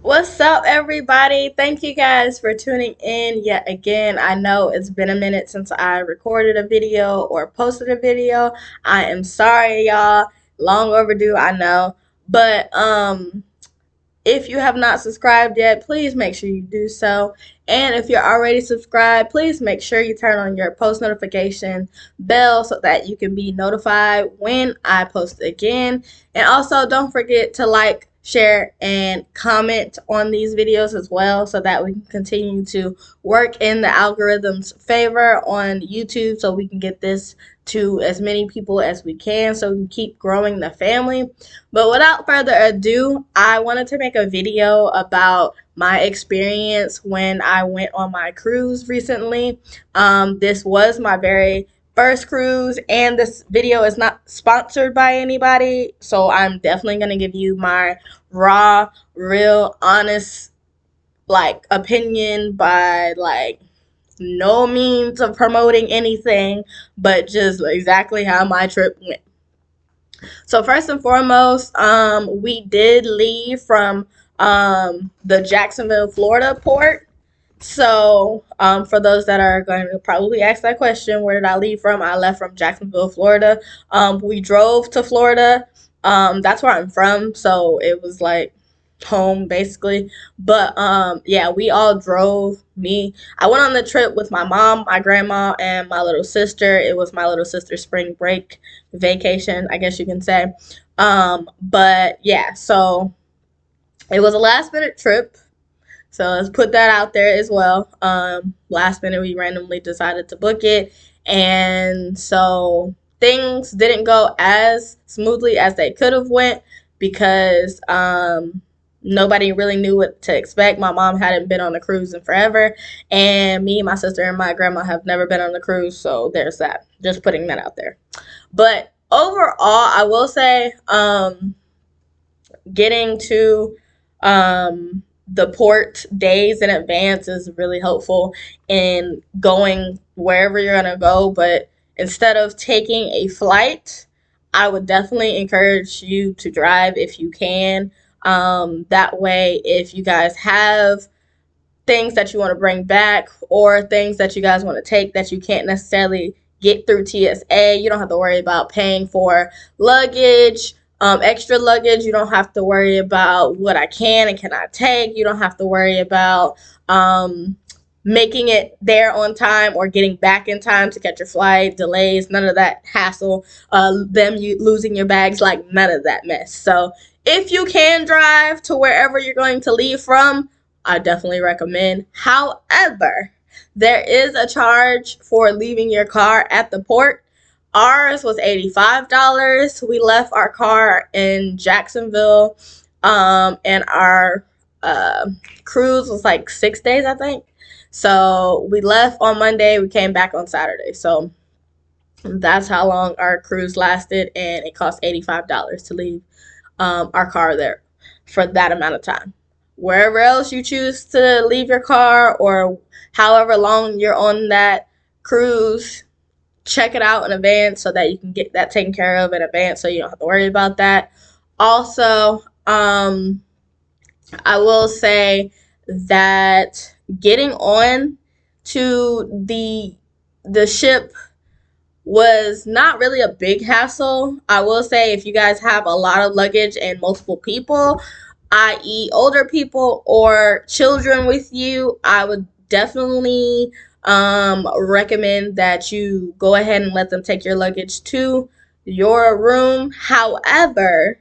What's up, everybody? Thank you guys for tuning in yet again. I know it's been a minute since I recorded a video or posted a video. I am sorry, y'all. Long overdue, I know. But if you have not subscribed yet, please make sure you do so. And if you're already subscribed, please make sure you turn on your post notification bell so that you can be notified when I post again. And also, don't forget to like, share, and comment on these videos as well so that we can continue to work in the algorithm's favor on YouTube so we can get this to as many people as we can so we can keep growing the family. But without further ado, I wanted to make a video about my experience when I went on my cruise recently. This was my very first cruise, and this video is not sponsored by anybody, so I'm definitely going to give you my raw, real, honest, opinion by, no means of promoting anything, but just exactly how my trip went. So first and foremost, we did leave from the Jacksonville, Florida port. So for those that are going to probably ask that question, where did I leave from? I left from Jacksonville, Florida. We drove to Florida. That's where I'm from, so it was like home basically. But yeah, we all drove. I went on the trip with my mom, my grandma, and my little sister. It was my little sister's spring break vacation, I guess you can say. But yeah, so it was a last minute trip. So let's put that out there as well. Last minute, we randomly decided to book it, and so things didn't go as smoothly as they could have went because nobody really knew what to expect. My mom hadn't been on a cruise in forever, and me, my sister, and my grandma have never been on a cruise. So there's that. Just putting that out there. But overall, I will say, getting to the port days in advance is really helpful in going wherever you're going to go. But instead of taking a flight, I would definitely encourage you to drive if you can. That way, if you guys have things that you want to bring back or things that you guys want to take that you can't necessarily get through TSA, you don't have to worry about paying for luggage, extra luggage. You don't have to worry about what I can and cannot take. You don't have to worry about making it there on time or getting back in time to catch your flight, delays, none of that hassle, losing your bags, like none of that mess. So if you can drive to wherever you're going to leave from, I definitely recommend. However, there is a charge for leaving your car at the port. Ours was $85. We left our car in Jacksonville, and our cruise was like 6 days, I think. So we left on Monday, we came back on Saturday. So that's how long our cruise lasted, and it cost $85 to leave our car there for that amount of time. Wherever else you choose to leave your car, or however long you're on that cruise, check it out in advance so that you can get that taken care of in advance so you don't have to worry about that. Also, I will say that getting on to the ship was not really a big hassle. I will say, if you guys have a lot of luggage and multiple people, i.e., older people or children with you, I would definitely recommend that you go ahead and let them take your luggage to your room. However,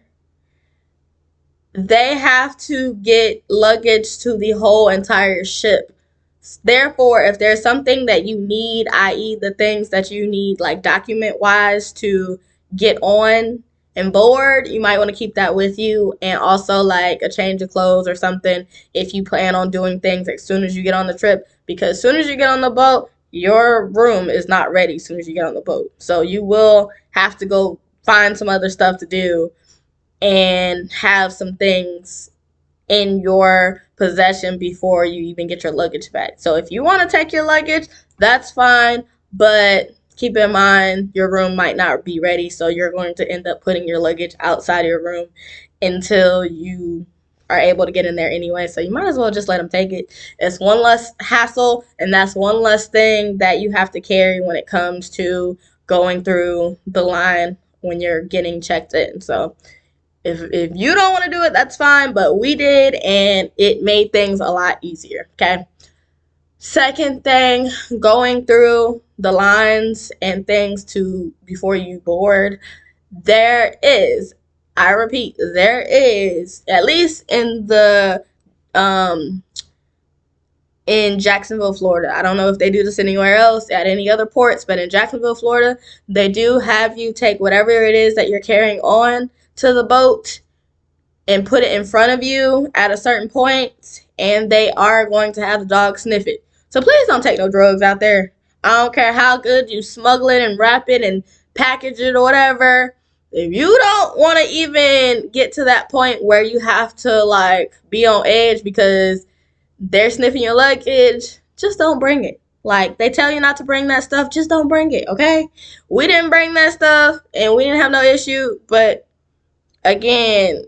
they have to get luggage to the whole entire ship. Therefore, if there's something that you need, i.e., the things that you need, like document wise, to get on and board, you might want to keep that with you. And also, like a change of clothes or something if you plan on doing things as soon as you get on the trip. Because as soon as you get on the boat, your room is not ready as soon as you get on the boat. So you will have to go find some other stuff to do and have some things in your possession before you even get your luggage back. So if you want to take your luggage, that's fine, but keep in mind your room might not be ready, so you're going to end up putting your luggage outside your room until you are able to get in there anyway, so you might as well just let them take it. It's one less hassle, and that's one less thing that you have to carry when it comes to going through the line when you're getting checked in. So if you don't want to do it, that's fine, but we did, and it made things a lot easier. Okay. Second thing, going through the lines and things to before you board, there is, I repeat, there is, at least um in Jacksonville, Florida. I don't know if they do this anywhere else at any other ports, but in Jacksonville, Florida, they do have you take whatever it is that you're carrying on to the boat and put it in front of you at a certain point, and they are going to have the dog sniff it. So please don't take no drugs out there. I don't care how good you smuggle it and wrap it and package it or whatever. If you don't want to even get to that point where you have to like be on edge because they're sniffing your luggage, just don't bring it. Like, they tell you not to bring that stuff, just don't bring it, okay? We didn't bring that stuff and we didn't have no issue, but again,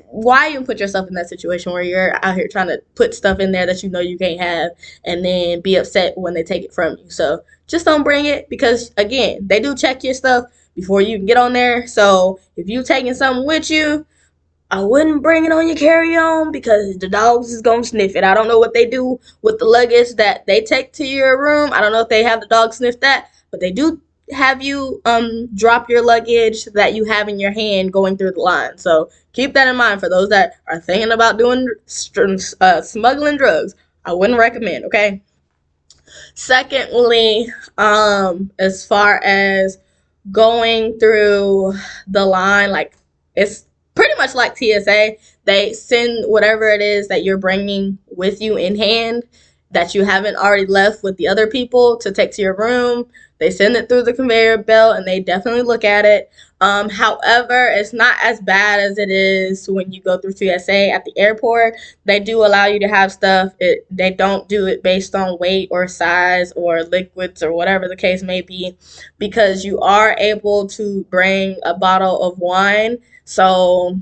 why even put yourself in that situation where you're out here trying to put stuff in there that you know you can't have and then be upset when they take it from you? So just don't bring it, because again, they do check your stuff before you can get on there. So if you taking something with you, I wouldn't bring it on your carry-on because the dogs is gonna sniff it. I don't know what they do with the luggage that they take to your room. I don't know if they have the dog sniff that, but they do have you drop your luggage that you have in your hand going through the line. So keep that in mind for those that are thinking about doing smuggling drugs. I wouldn't recommend. Okay. Secondly, as far as going through the line, like, it's pretty much like TSA. They send whatever it is that you're bringing with you in hand that you haven't already left with the other people to take to your room. They send it through the conveyor belt and they definitely look at it. However, it's not as bad as it is when you go through TSA at the airport. They do allow you to have stuff. They don't do it based on weight or size or liquids or whatever the case may be, because you are able to bring a bottle of wine. So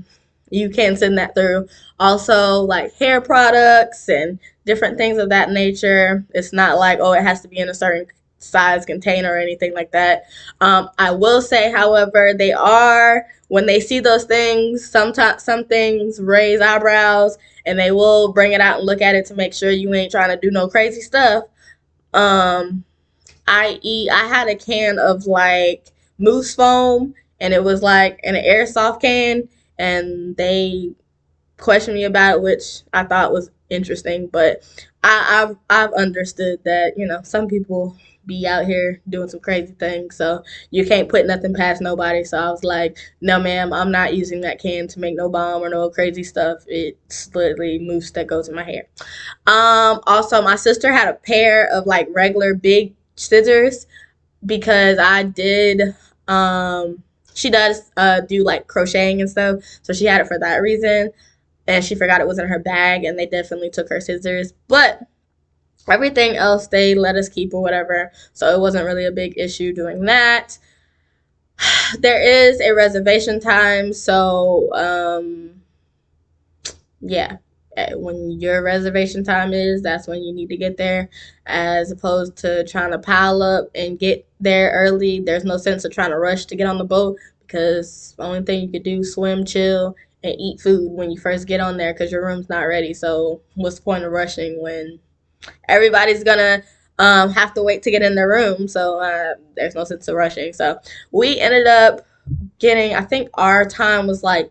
you can send that through. Also, like hair products and different things of that nature. It's not like, oh, it has to be in a certain size container or anything like that. I will say, however, they are, when they see those things, sometimes some things raise eyebrows, and they will bring it out and look at it to make sure you ain't trying to do no crazy stuff. I.e., I had a can of like mousse foam, and it was like in an airsoft can, and they questioned me about it, which I thought was interesting. But I've understood that, you know, some people be out here doing some crazy things, so you can't put nothing past nobody. So I was like, no, ma'am, I'm not using that can to make no bomb or no crazy stuff. It's literally mousse that goes in my hair. Also, my sister had a pair of like regular big scissors because I did. She does do like crocheting and stuff, so she had it for that reason, and she forgot it was in her bag, and they definitely took her scissors. But everything else they let us keep or whatever, so it wasn't really a big issue doing that. There is a reservation time, so yeah, when your reservation time is, that's when you need to get there, as opposed to trying to pile up and get there early. There's no sense of trying to rush to get on the boat, because the only thing you could do is swim, chill, and eat food when you first get on there, because your room's not ready. So what's the point of rushing when everybody's gonna have to wait to get in their room? So there's no sense of rushing. So we ended up getting, I think our time was like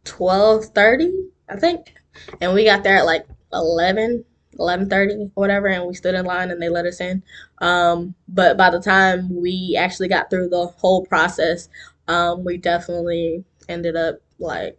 12:30, I think, and we got there at like 11:30 or whatever, and we stood in line and they let us in. But by the time we actually got through the whole process, we definitely ended up like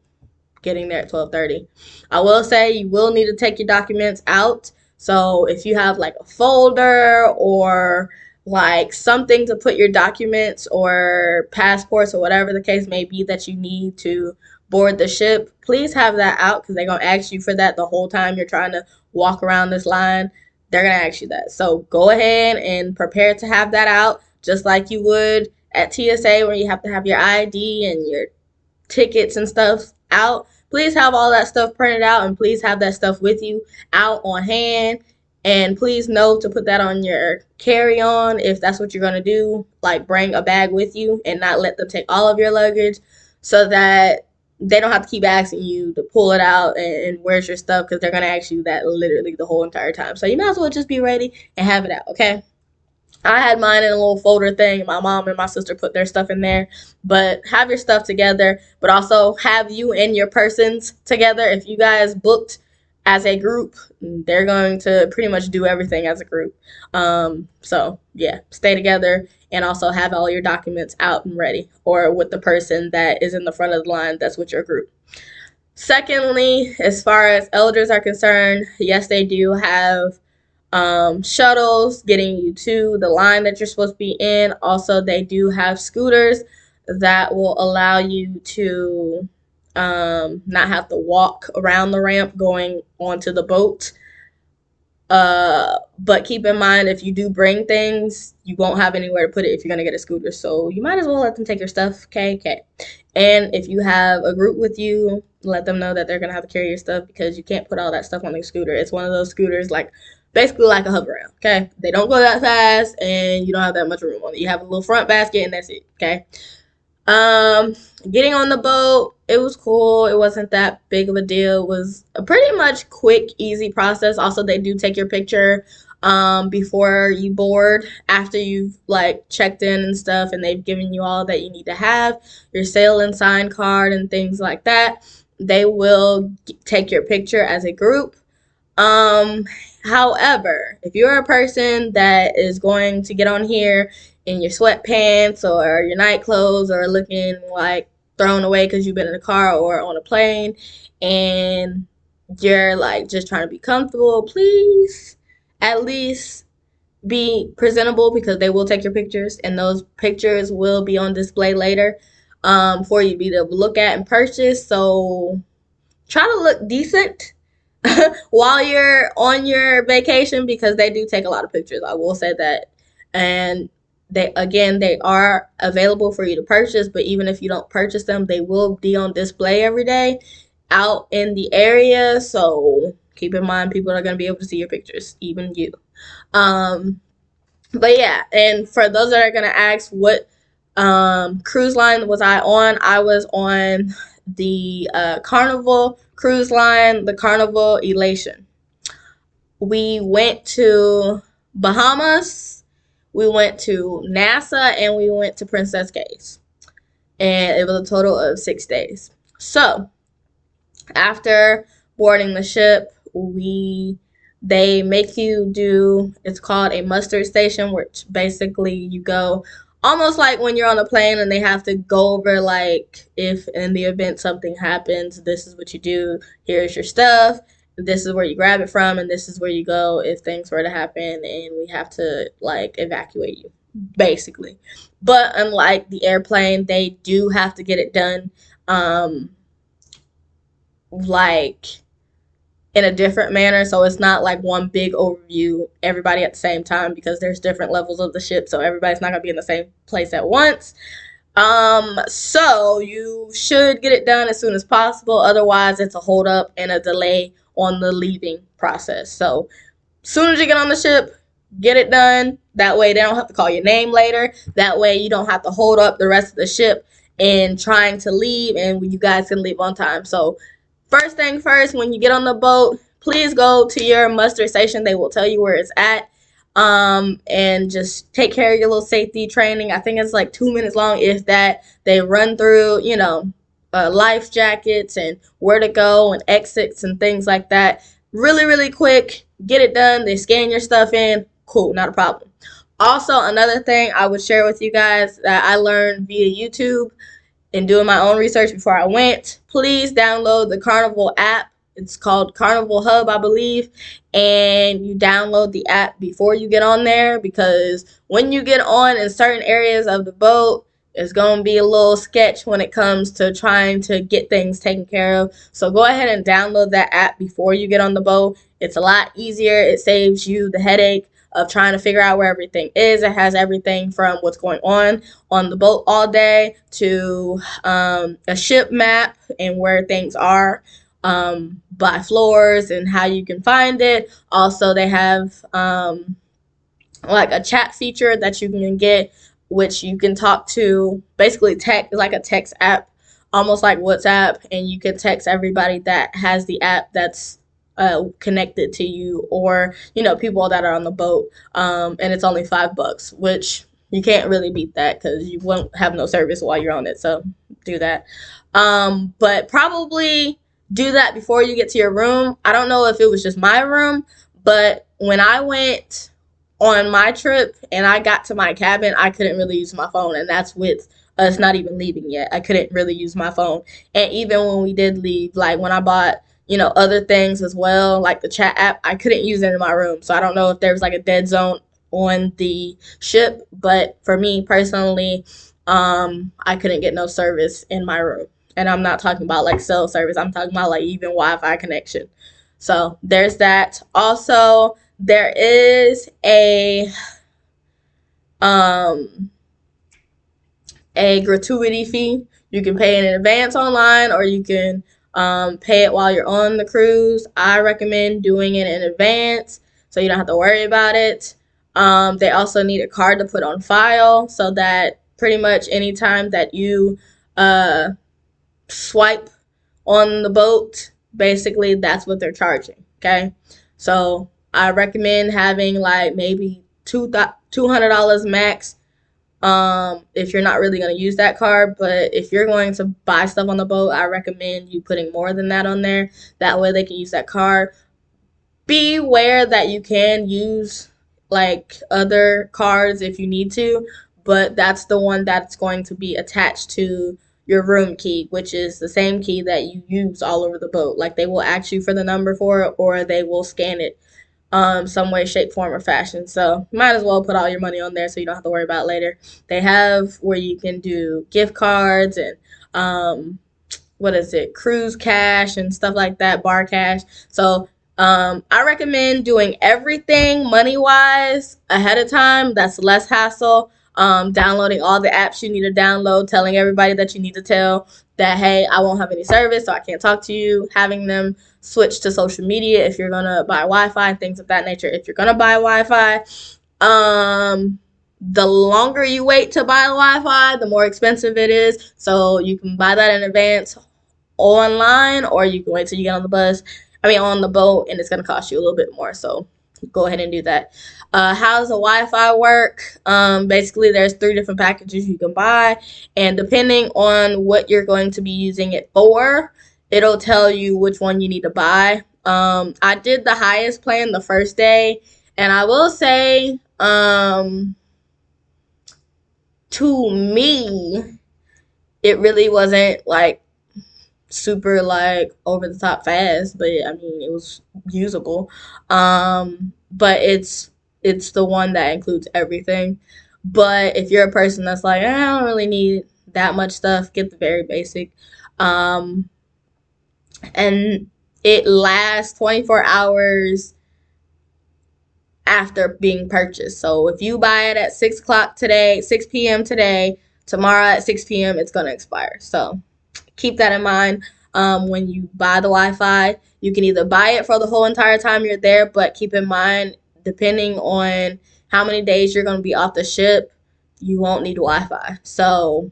getting there at 12:30. I will say you will need to take your documents out. So if you have like a folder or like something to put your documents or passports or whatever the case may be that you need to board the ship, please have that out, because they're going to ask you for that the whole time you're trying to walk around this line. They're going to ask you that. So go ahead and prepare to have that out, just like you would at TSA, where you have to have your ID and your tickets and stuff out. please have all that stuff printed out, and please have that stuff with you out on hand. And please know to put that on your carry-on if that's what you're going to do. Like, bring a bag with you and not let them take all of your luggage, so that they don't have to keep asking you to pull it out and where's your stuff, because they're going to ask you that literally the whole entire time. So you might as well just be ready and have it out, okay? I had mine in a little folder thing. My mom and my sister put their stuff in there. But have your stuff together, but also have you and your persons together. If you guys booked as a group, they're going to pretty much do everything as a group. So yeah, stay together, and also have all your documents out and ready, or with the person that is in the front of the line that's with your group. Secondly, as far as elders are concerned, yes, they do have shuttles getting you to the line that you're supposed to be in. Also, they do have scooters that will allow you to not have to walk around the ramp going onto the boat. But keep in mind, if you do bring things, you won't have anywhere to put it if you're going to get a scooter. So you might as well let them take your stuff. Okay. And if you have a group with you, let them know that they're going to have to carry your stuff, because you can't put all that stuff on the scooter. It's one of those scooters, like, basically like a hover round. Okay. They don't go that fast, and you don't have that much room on it. You have a little front basket, and that's it. Okay. Getting on the boat, it was cool. It wasn't that big of a deal. It was a pretty much quick, easy process. Also, they do take your picture before you board, after you've like checked in and stuff, and they've given you all that you need to have, your sail and sign card and things like that. They will take your picture as a group. However, if you're a person that is going to get on here in your sweatpants or your night clothes, or looking like thrown away because you've been in a car or on a plane, and you're like just trying to be comfortable, please at least be presentable, because they will take your pictures, and those pictures will be on display later for you to be able to look at and purchase. So try to look decent while you're on your vacation, because they do take a lot of pictures. I will say that. And they are available for you to purchase, but even if you don't purchase them, they will be on display every day out in the area. So keep in mind, people are going to be able to see your pictures, even you. But yeah, and for those that are going to ask what cruise line was I was on the Carnival cruise line, the Carnival Elation. We went to Bahamas, we went to NASA, and we went to Princess Cays. And it was a total of 6 days. So after boarding the ship, they make you do, it's called a muster station, which basically you go almost like when you're on a plane and they have to go over, like, if in the event something happens, this is what you do, here's your stuff, this is where you grab it from, and this is where you go if things were to happen and we have to like evacuate you, basically. But unlike the airplane, they do have to get it done like in a different manner. So it's not like one big overview, everybody at the same time, because there's different levels of the ship, so everybody's not gonna be in the same place at once. So you should get it done as soon as possible. Otherwise, it's a hold up and a delay on the leaving process. So as soon as you get on the ship, get it done. That way they don't have to call your name later. That way you don't have to hold up the rest of the ship and trying to leave, and you guys can leave on time. So first thing first, when you get on the boat, please go to your muster station. They will tell you where it's at. And just take care of your little safety training. I think it's like 2 minutes long, if that. They run through, life jackets and where to go and exits and things like that. Really, really quick. Get it done. They scan your stuff in. Cool, not a problem. Also, another thing I would share with you guys that I learned via YouTube and doing my own research before I went, please download the Carnival app. It's called Carnival Hub, I believe, and you download the app before you get on there, because when you get on in certain areas of the boat, it's going to be a little sketch when it comes to trying to get things taken care of. So go ahead and download that app before you get on the boat. It's a lot easier. It saves you the headache of trying to figure out where everything is. It has everything from what's going on the boat all day to a ship map and where things are by floors and how you can find it. Also, they have like a chat feature that you can get, which you can talk to, basically text, like a text app, almost like WhatsApp, and you can text everybody that has the app that's connected to you, or people that are on the boat, and it's only $5, which you can't really beat that because you won't have no service while you're on it. So do that, but probably do that before you get to your room. I don't know if it was just my room, but when I went on my trip and I got to my cabin, I couldn't really use my phone, and that's with us not even leaving yet. I couldn't really use my phone. And even when we did leave, like when I bought, other things as well, like the chat app, I couldn't use it in my room. So I don't know if there was like a dead zone on the ship, but for me personally, I couldn't get no service in my room. And I'm not talking about like cell service. I'm talking about like even Wi-Fi connection. So there's that. Also, there is um a gratuity fee. You can pay in advance online, or you can pay it while you're on the cruise. I recommend doing it in advance so you don't have to worry about it. They also need a card to put on file so that pretty much anytime that you swipe on the boat, basically that's what they're charging. Okay, so I recommend having like maybe $200 max, if you're not really going to use that card. But if you're going to buy stuff on the boat, I recommend you putting more than that on there. That way they can use that card. Be aware that you can use like other cards if you need to, but that's the one that's going to be attached to your room key, which is the same key that you use all over the boat. Like they will ask you for the number for it, or they will scan it some way, shape, form, or fashion. So you might as well put all your money on there so you don't have to worry about it later. They have where you can do gift cards and what is it, cruise cash and stuff like that, bar cash. So I recommend doing everything money wise ahead of time. That's less hassle. Downloading all the apps you need to download, telling everybody that you need to tell that, hey, I won't have any service, so I can't talk to you. Having them switch to social media if you're gonna buy Wi-Fi and things of that nature. If you're gonna buy Wi-Fi, the longer you wait to buy Wi-Fi, the more expensive it is. So you can buy that in advance online, or you can wait till you get on the boat, and it's gonna cost you a little bit more. So go ahead and do that. How does the Wi-Fi work? Basically, there's 3 different packages you can buy, and depending on what you're going to be using it for, it'll tell you which one you need to buy. I did the highest plan the first day, and I will say, to me, it really wasn't like super like over the top fast, but I mean it was usable. But it's the one that includes everything. But if you're a person that's like, I don't really need that much stuff, get the very basic. Um, and it lasts 24 hours after being purchased. So if you buy it at 6 o'clock today, 6 p.m. today, tomorrow at 6 p.m. it's gonna expire. So keep that in mind. When you buy the Wi-Fi, you can either buy it for the whole entire time you're there, but keep in mind, depending on how many days you're going to be off the ship, you won't need Wi-Fi. So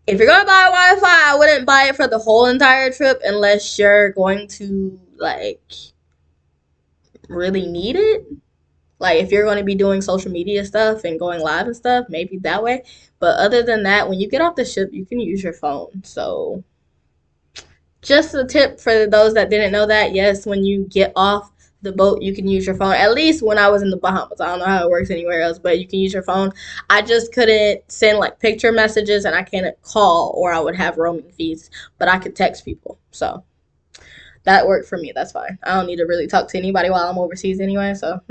if you're going to buy Wi-Fi, I wouldn't buy it for the whole entire trip unless you're going to like really need it. Like if you're going to be doing social media stuff and going live and stuff, maybe that way. But other than that, when you get off the ship, you can use your phone. So just a tip for those that didn't know that. Yes, when you get off the boat, you can use your phone. At least when I was in the Bahamas. I don't know how it works anywhere else, but you can use your phone. I just couldn't send like picture messages, and I can't call, or I would have roaming fees. But I could text people. So that worked for me. That's fine. I don't need to really talk to anybody while I'm overseas anyway. So,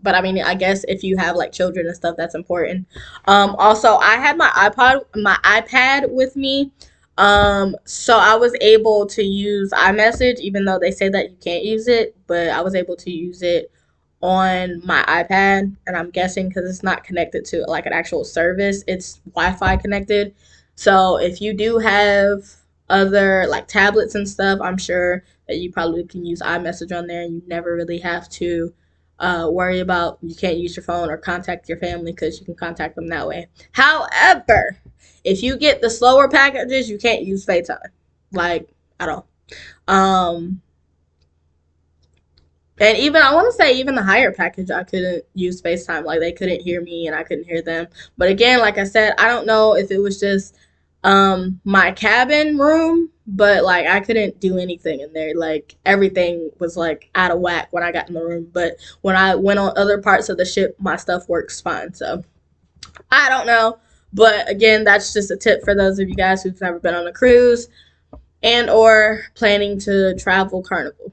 but I mean, I guess if you have like children and stuff, that's important. Also, I had my iPad with me. So I was able to use iMessage, even though they say that you can't use it, but I was able to use it on my iPad, and I'm guessing because it's not connected to like an actual service, it's Wi-Fi connected. So if you do have other like tablets and stuff, I'm sure that you probably can use iMessage on there, and you never really have to worry about you can't use your phone or contact your family because you can contact them that way. However, if you get the slower packages, you can't use FaceTime, like at all. Um, and even I want to say even the higher package, I couldn't use FaceTime. Like they couldn't hear me and I couldn't hear them. But again, like I said, I don't know if it was just my cabin room, but like I couldn't do anything in there. Like everything was like out of whack when I got in the room. But when I went on other parts of the ship, my stuff works fine. So I don't know. But again, that's just a tip for those of you guys who've never been on a cruise and or planning to travel Carnival.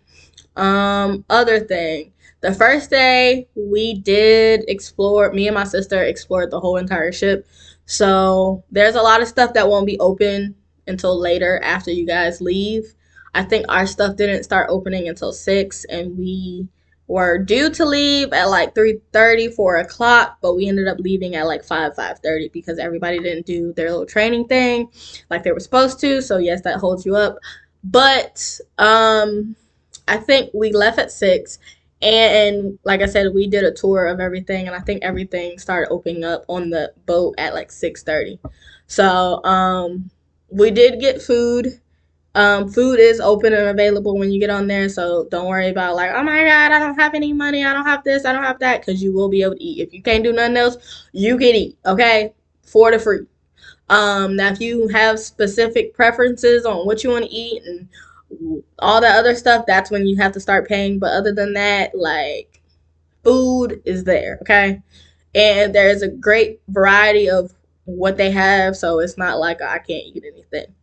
Other thing. The first day we did explore, me and my sister explored the whole entire ship. So there's a lot of stuff that won't be open until later after you guys leave. I think our stuff didn't start opening until 6, and we were due to leave at like 3:30, 4 o'clock, but we ended up leaving at like 5:30 because everybody didn't do their little training thing like they were supposed to. So yes, that holds you up. But I think we left at 6, and like I said, we did a tour of everything, and I think everything started opening up on the boat at like 6:30. So we did get food. Food is open and available when you get on there, so don't worry about like, oh my god, I don't have any money, I don't have this, I don't have that, because you will be able to eat. If you can't do nothing else, you can eat, okay? For the free. Now if you have specific preferences on what you want to eat and all that other stuff, that's when you have to start paying. But other than that, like food is there, okay? And there's a great variety of what they have, so it's not like I can't eat anything.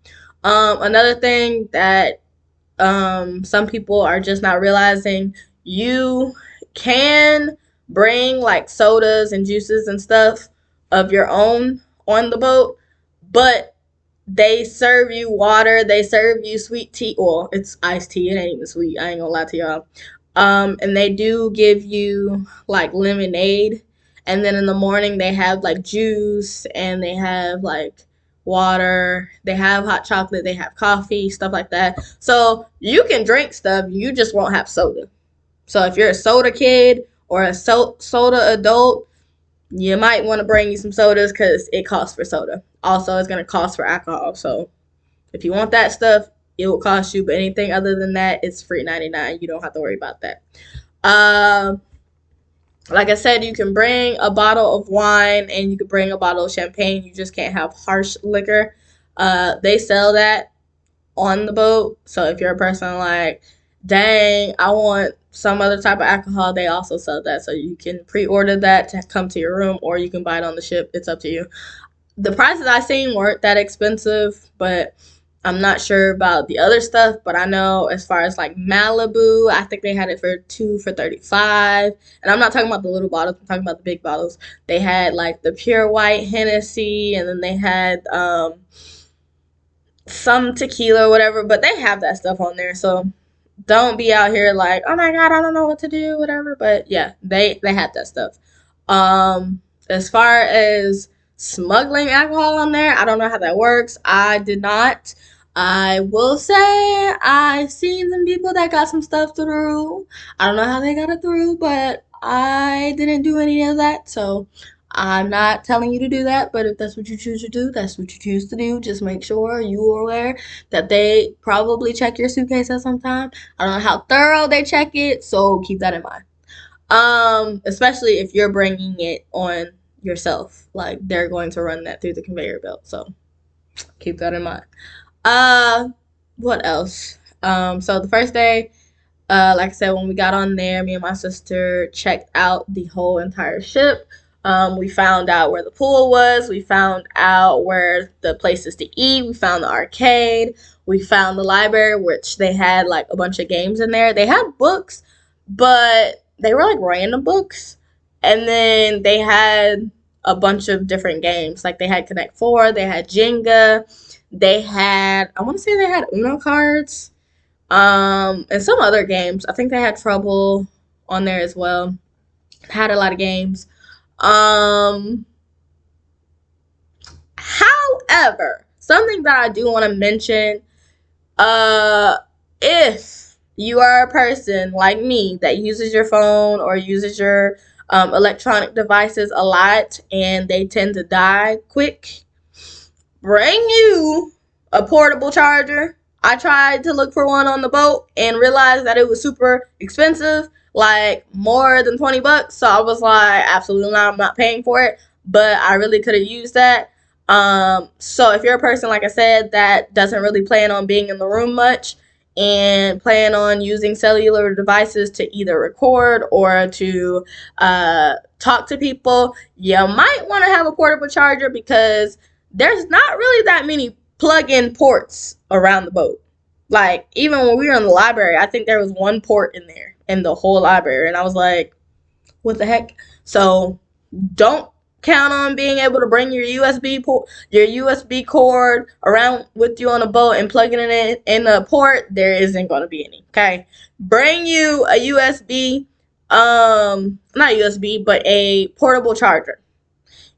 Another thing that some people are just not realizing, you can bring like sodas and juices and stuff of your own on the boat, but they serve you water, they serve you sweet tea. Well, it's iced tea, it ain't even sweet, I ain't gonna lie to y'all. And they do give you like lemonade, and then in the morning they have like juice, and they have like water, they have hot chocolate, they have coffee, stuff like that. So you can drink stuff, you just won't have soda. So if you're a soda kid or a soda adult, you might want to bring you some sodas because it costs for soda. Also, it's going to cost for alcohol. So if you want that stuff, it will cost you. But anything other than that, it's free 99. You don't have to worry about that. Um, like I said, you can bring a bottle of wine and you can bring a bottle of champagne. You just can't have harsh liquor. They sell that on the boat. So if you're a person like, dang, I want some other type of alcohol, they also sell that. So you can pre-order that to come to your room, or you can buy it on the ship. It's up to you. The prices I seen weren't that expensive, but I'm not sure about the other stuff. But I know as far as like Malibu, I think they had it for 2 for $35. And I'm not talking about the little bottles, I'm talking about the big bottles. They had like the pure white Hennessy, and then they had some tequila or whatever, but they have that stuff on there. So don't be out here like, oh my god, I don't know what to do, whatever. But yeah, they had that stuff. As far as smuggling alcohol on there, I don't know how that works. I did not. I will say I seen some people that got some stuff through. I don't know how they got it through, but I didn't do any of that. So I'm not telling you to do that, but if that's what you choose to do, that's what you choose to do. Just make sure you are aware that they probably check your suitcase at some time. I don't know how thorough they check it, so keep that in mind. Especially if you're bringing it on yourself, like they're going to run that through the conveyor belt, so keep that in mind. Uh, what else? So the first day, like I said, when we got on there, me and my sister checked out the whole entire ship. We found out where the pool was. We found out where the places to eat. We found the arcade. We found the library, which they had like a bunch of games in there. They had books, but they were like random books. And then they had a bunch of different games. Like they had Connect Four, they had Jenga, they had, I want to say they had Uno cards, and some other games. I think they had Trouble on there as well. Had a lot of games. Um, However, something that I do want to mention, uh, if you are a person like me that uses your phone or uses your electronic devices a lot and they tend to die quick, bring you a portable charger. I tried to look for one on the boat and realized that it was super expensive, like more than $20. So I was like, absolutely not, I'm not paying for it. But I really could have used that. So if you're a person, like I said, that doesn't really plan on being in the room much and plan on using cellular devices to either record or to talk to people, you might want to have a portable charger because there's not really that many plug-in ports around the boat. Like, even when we were in the library, I think there was one port in there in the whole library, and I was like, what the heck? So don't count on being able to bring your USB cord around with you on a boat and plugging it in a port. There isn't going to be any. Okay, bring you a USB, not USB, but a portable charger.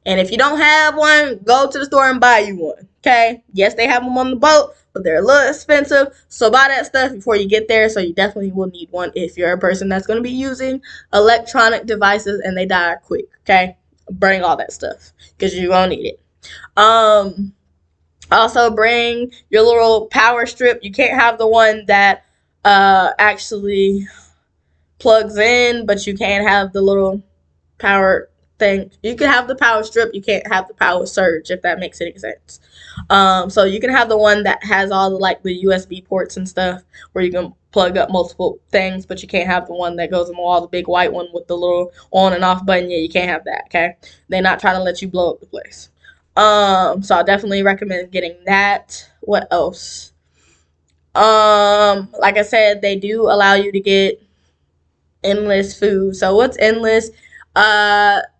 And if you don't have one, go to the store and buy you one. Okay? Yes, they have them on the boat, but they're a little expensive. So buy that stuff before you get there. So you definitely will need one if you're a person that's going to be using electronic devices and they die quick. Okay? Bring all that stuff because you're going to need it. Also bring your little power strip. You can't have the one that actually plugs in, but you can have the little power thing. You can have the power strip, you can't have the power surge, if that makes any sense. So you can have the one that has all the like the USB ports and stuff where you can plug up multiple things, but you can't have the one that goes in the wall, the big white one with the little on and off button. Yeah, you can't have that. Okay, they're not trying to let you blow up the place. So I definitely recommend getting that. What else? Like I said, they do allow you to get endless food. So what's endless?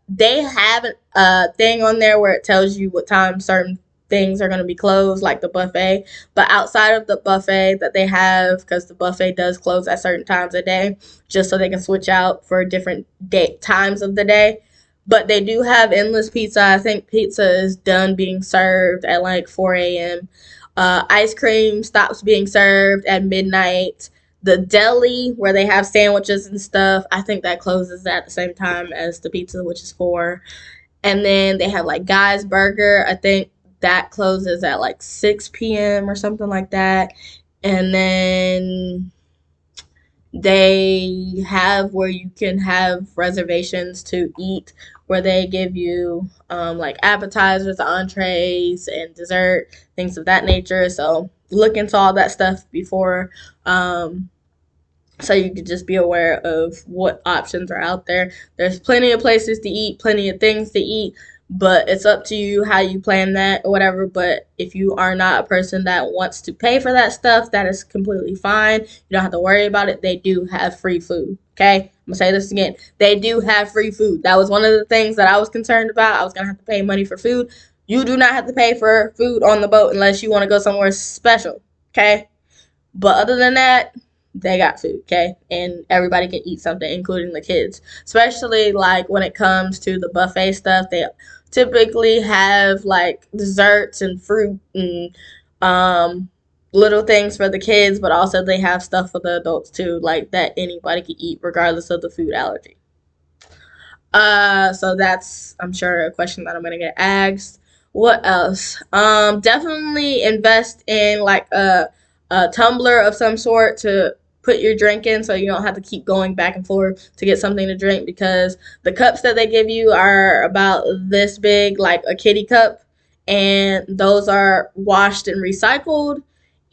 They have a thing on there where it tells you what time certain things are going to be closed, like the buffet. But outside of the buffet that they have, because the buffet does close at certain times a day, just so they can switch out for different times of the day. But they do have endless pizza. I think pizza is done being served at like 4 a.m. Ice cream stops being served at midnight. The deli where they have sandwiches and stuff, I think that closes at the same time as the pizza, which is 4. And then they have like Guy's Burger. I think that closes at like 6 p.m. or something like that. And then they have where you can have reservations to eat, where they give you like appetizers, entrees, and dessert, things of that nature. So look into all that stuff before, so you could just be aware of what options are out there. There's plenty of places to eat, plenty of things to eat, but it's up to you how you plan that or whatever. But if you are not a person that wants to pay for that stuff, that is completely fine. You don't have to worry about it. They do have free food. Okay, I'm gonna say this again. They do have free food. That was one of the things that I was concerned about. I was gonna have to pay money for food. You do not have to pay for food on the boat unless you want to go somewhere special. Okay, but other than that, they got food, okay? And everybody can eat something, including the kids. Especially like when it comes to the buffet stuff, they typically have like desserts and fruit and little things for the kids, but also they have stuff for the adults too, like that anybody can eat regardless of the food allergy. So that's, I'm sure, a question that I'm gonna get asked. What else? Definitely invest in like a tumbler of some sort to put your drink in, so you don't have to keep going back and forth to get something to drink, because the cups that they give you are about this big, like a kitty cup, and those are washed and recycled.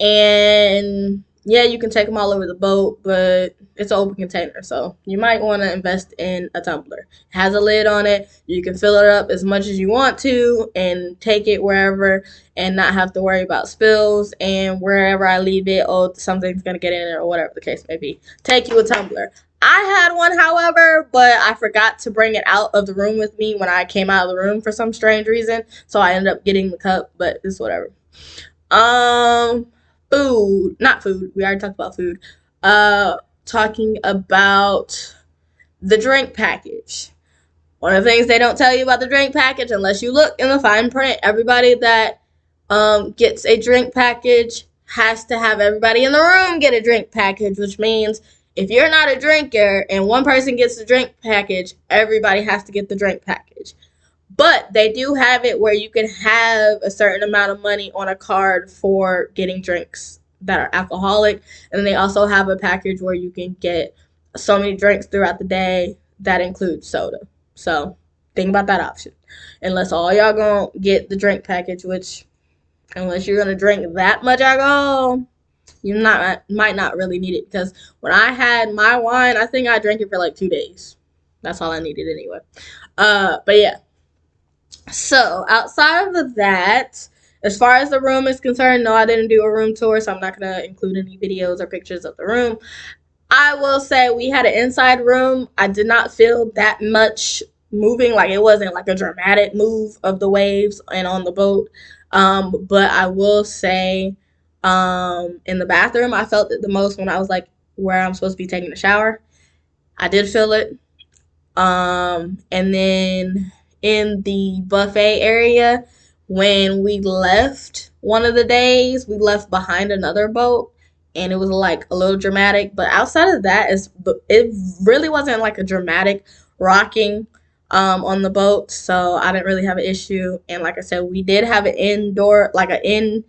And yeah, you can take them all over the boat, but it's an open container, so you might want to invest in a tumbler. It has a lid on it. You can fill it up as much as you want to and take it wherever and not have to worry about spills. And wherever I leave it, oh, something's going to get in it or whatever the case may be. Take you a tumbler. I had one, however, but I forgot to bring it out of the room with me when I came out of the room for some strange reason. So I ended up getting the cup, but it's whatever. Um, Food, not food. We already talked about food. Talking about the drink package. One of the things they don't tell you about the drink package, unless you look in the fine print, everybody that gets a drink package has to have everybody in the room get a drink package, which means if you're not a drinker and one person gets the drink package, everybody has to get the drink package. But they do have it where you can have a certain amount of money on a card for getting drinks that are alcoholic. And they also have a package where you can get so many drinks throughout the day that includes soda. So think about that option. Unless all y'all gonna get the drink package, which unless you're gonna drink that much alcohol, you might not really need it. Because when I had my wine, I think I drank it for like 2 days. That's all I needed anyway. But yeah. So outside of that, as far as the room is concerned, no, I didn't do a room tour, so I'm not gonna include any videos or pictures of the room. I will say we had an inside room. I did not feel that much moving. Like it wasn't like a dramatic move of the waves and on the boat. But I will say in the bathroom, I felt it the most when I was like where I'm supposed to be taking a shower. I did feel it. And then in the buffet area, when we left one of the days, we left behind another boat, and it was like a little dramatic. But outside of that, it really wasn't like a dramatic rocking on the boat, so I didn't really have an issue. And like I said, we did have an indoor, like an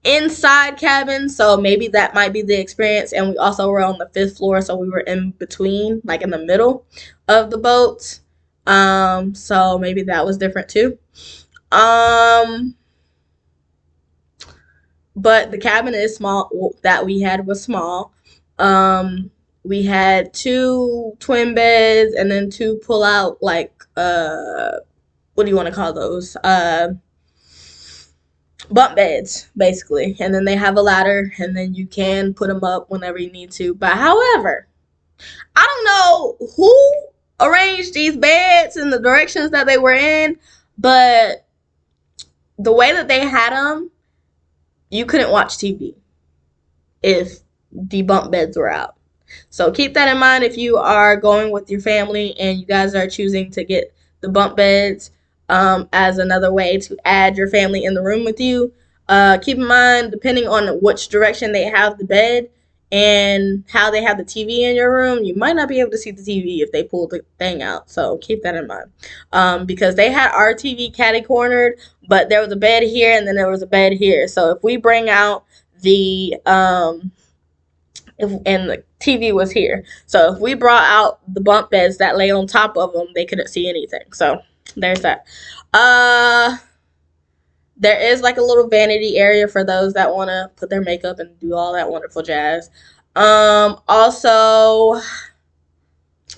inside cabin, so maybe that might be the experience. And we also were on the 5th floor, so we were in between, like in the middle of the boat. So maybe that was different too. But the cabin is small. That we had was small. We had 2 twin beds and then 2 pull out, like what do you want to call those? Bunk beds, basically. And then they have a ladder, and then you can put them up whenever you need to. But however, I don't know who arranged these beds in the directions that they were in, but the way that they had them, you couldn't watch TV if the bunk beds were out. So keep that in mind if you are going with your family and you guys are choosing to get the bunk beds as another way to add your family in the room with you. Keep in mind, depending on which direction they have the bed and how they have the TV in your room, you might not be able to see the TV if they pull the thing out. So keep that in mind. Because they had our TV catty cornered, but there was a bed here and then there was a bed here. So if we bring out the and the TV was here. So if we brought out the bunk beds that lay on top of them, they couldn't see anything. So there's that. There is like a little vanity area for those that want to put their makeup and do all that wonderful jazz. Also,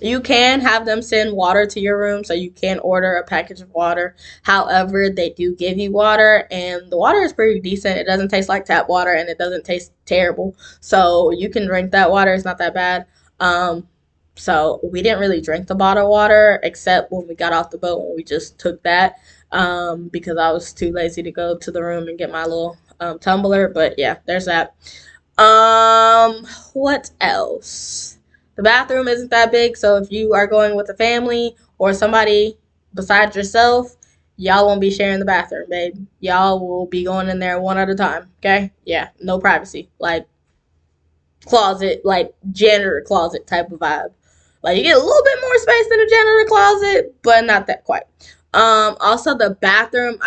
you can have them send water to your room, so you can order a package of water. However, they do give you water, and the water is pretty decent. It doesn't taste like tap water, and it doesn't taste terrible. So you can drink that water. It's not that bad. So we didn't really drink the bottled water, except when we got off the boat, when we just took that because I was too lazy to go to the room and get my little tumbler. But yeah, there's that. What else? The bathroom isn't that big, so if you are going with a family or somebody besides yourself, y'all won't be sharing the bathroom, babe. Y'all will be going in there one at a time, okay? Yeah, no privacy. Like closet, like janitor closet type of vibe. Like you get a little bit more space than a janitor closet, but not that quite. Also the bathroom,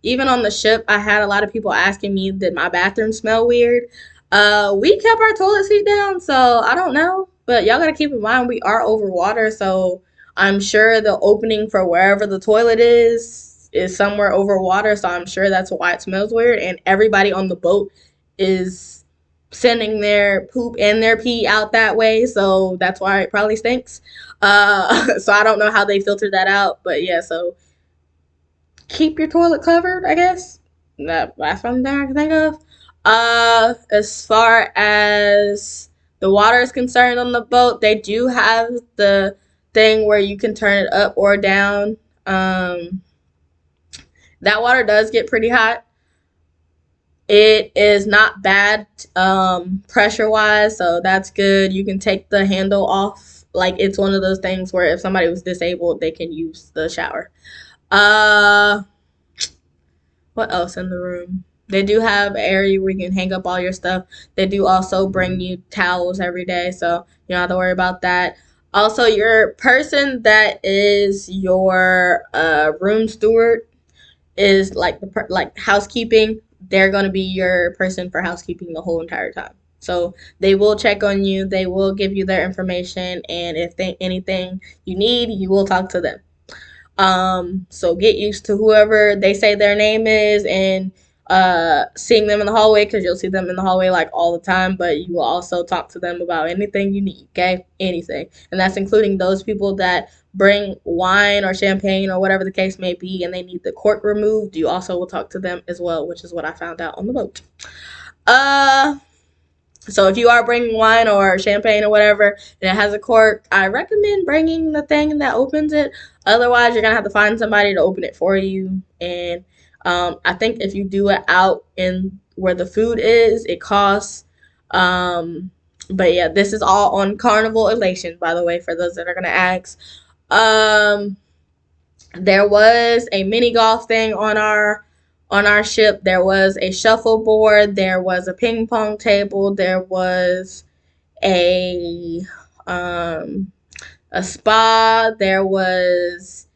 even on the ship, I had a lot of people asking me, did my bathroom smell weird? We kept our toilet seat down, so I don't know. But y'all gotta keep in mind we are over water, so I'm sure the opening for wherever the toilet is somewhere over water, so I'm sure that's why it smells weird. And everybody on the boat is sending their poop and their pee out that way, so that's why it probably stinks. So I don't know how they filtered that out, but yeah, so keep your toilet covered, I guess. That's one thing I can think of. As far as the water is concerned on the boat, they do have the thing where you can turn it up or down. That water does get pretty hot. It is not bad pressure wise, so that's good. You can take the handle off Like it's one of those things where if somebody was disabled, they can use the shower. Uh, what else in the room? They do have an area where you can hang up all your stuff. They do also bring you towels every day, so you don't have to worry about that. Also, your person that is your room steward is like like housekeeping. They're gonna be your person for housekeeping the whole entire time. So they will check on you. They will give you their information, and if they anything you need, you will talk to them. So get used to whoever they say their name is and seeing them in the hallway because you'll see them in the hallway like all the time, but you will also talk to them about anything you need, okay? Anything. And that's including those people that bring wine or champagne or whatever the case may be and they need the cork removed. You also will talk to them as well, which is what I found out on the boat. Uh so if you are bringing wine or champagne or whatever and it has a cork, I recommend bringing the thing that opens it. Otherwise, you're gonna have to find somebody to open it for you. And I think if you do it out in where the food is, it costs. But yeah, this is all on Carnival Elation, by the way, for those that are gonna ask. Um, there was a mini golf thing on our ship. There was a shuffleboard. There was a ping pong table. There was a um, a spa. There was,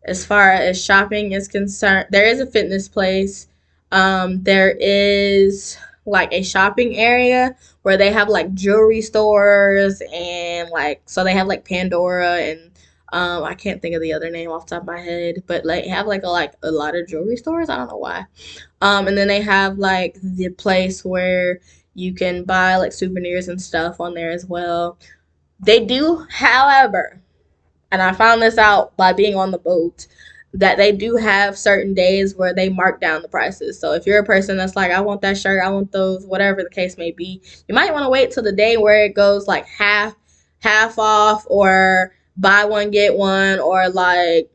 as far as shopping is concerned, there is a fitness place. There is like a shopping area where they have like jewelry stores and like so they have like Pandora and I can't think of the other name off the top of my head, but like have like a lot of jewelry stores. I don't know why. And then they have like the place where you can buy like souvenirs and stuff on there as well. They do, however, and I found this out by being on the boat, that they do have certain days where they mark down the prices. So if you're a person that's like, I want that shirt, I want those, whatever the case may be, you might want to wait till the day where it goes like half off or buy one get one or like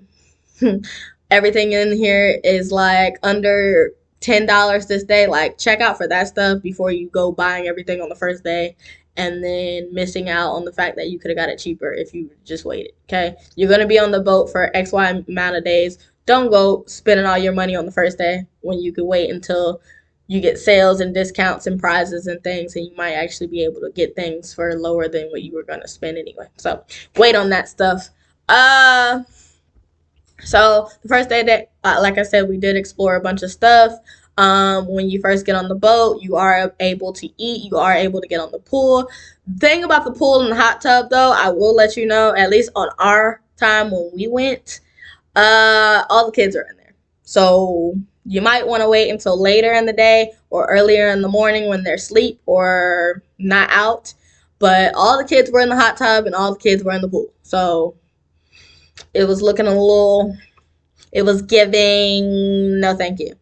everything in here is like under $10 this day. Like check out for that stuff before you go buying everything on the first day and then missing out on the fact that you could have got it cheaper if you just waited. Okay, you're gonna be on the boat for XY amount of days. Don't go spending all your money on the first day when you could wait until you get sales and discounts and prizes and things, and you might actually be able to get things for lower than what you were gonna spend anyway. So wait on that stuff. uh so the first day that, like I said, we did explore a bunch of stuff. When you first get on the boat, you are able to eat. You are able to get on the pool. The thing about the pool and the hot tub, though, I will let you know, at least on our time when we went, all the kids are in there. So you might want to wait until later in the day or earlier in the morning when they're asleep or not out. But all the kids were in the hot tub and all the kids were in the pool. So it was looking a little, it was giving no thank you.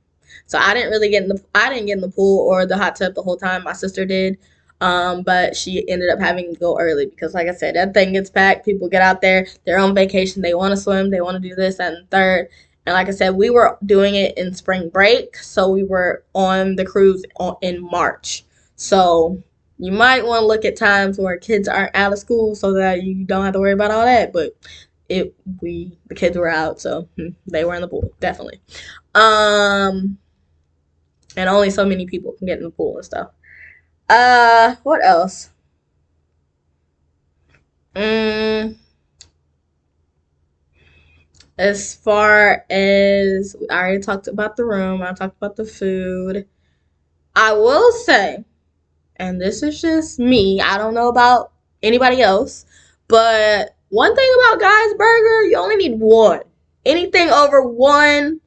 So I didn't get in the pool or the hot tub the whole time. My sister did. But she ended up having to go early because like I said, that thing gets packed. People get out there, they're on vacation, they want to swim, they want to do this and the third. And like I said, we were doing it in spring break, so we were on the cruise in March. So you might want to look at times where kids aren't out of school so that you don't have to worry about all that. But the kids were out, so they were in the pool, definitely. Um, and only so many people can get in the pool and stuff. What else? Mm, as far as I already talked about the room, I talked about the food. I will say, and this is just me, I don't know about anybody else, but one thing about Guy's Burger, you only need one. Anything over one,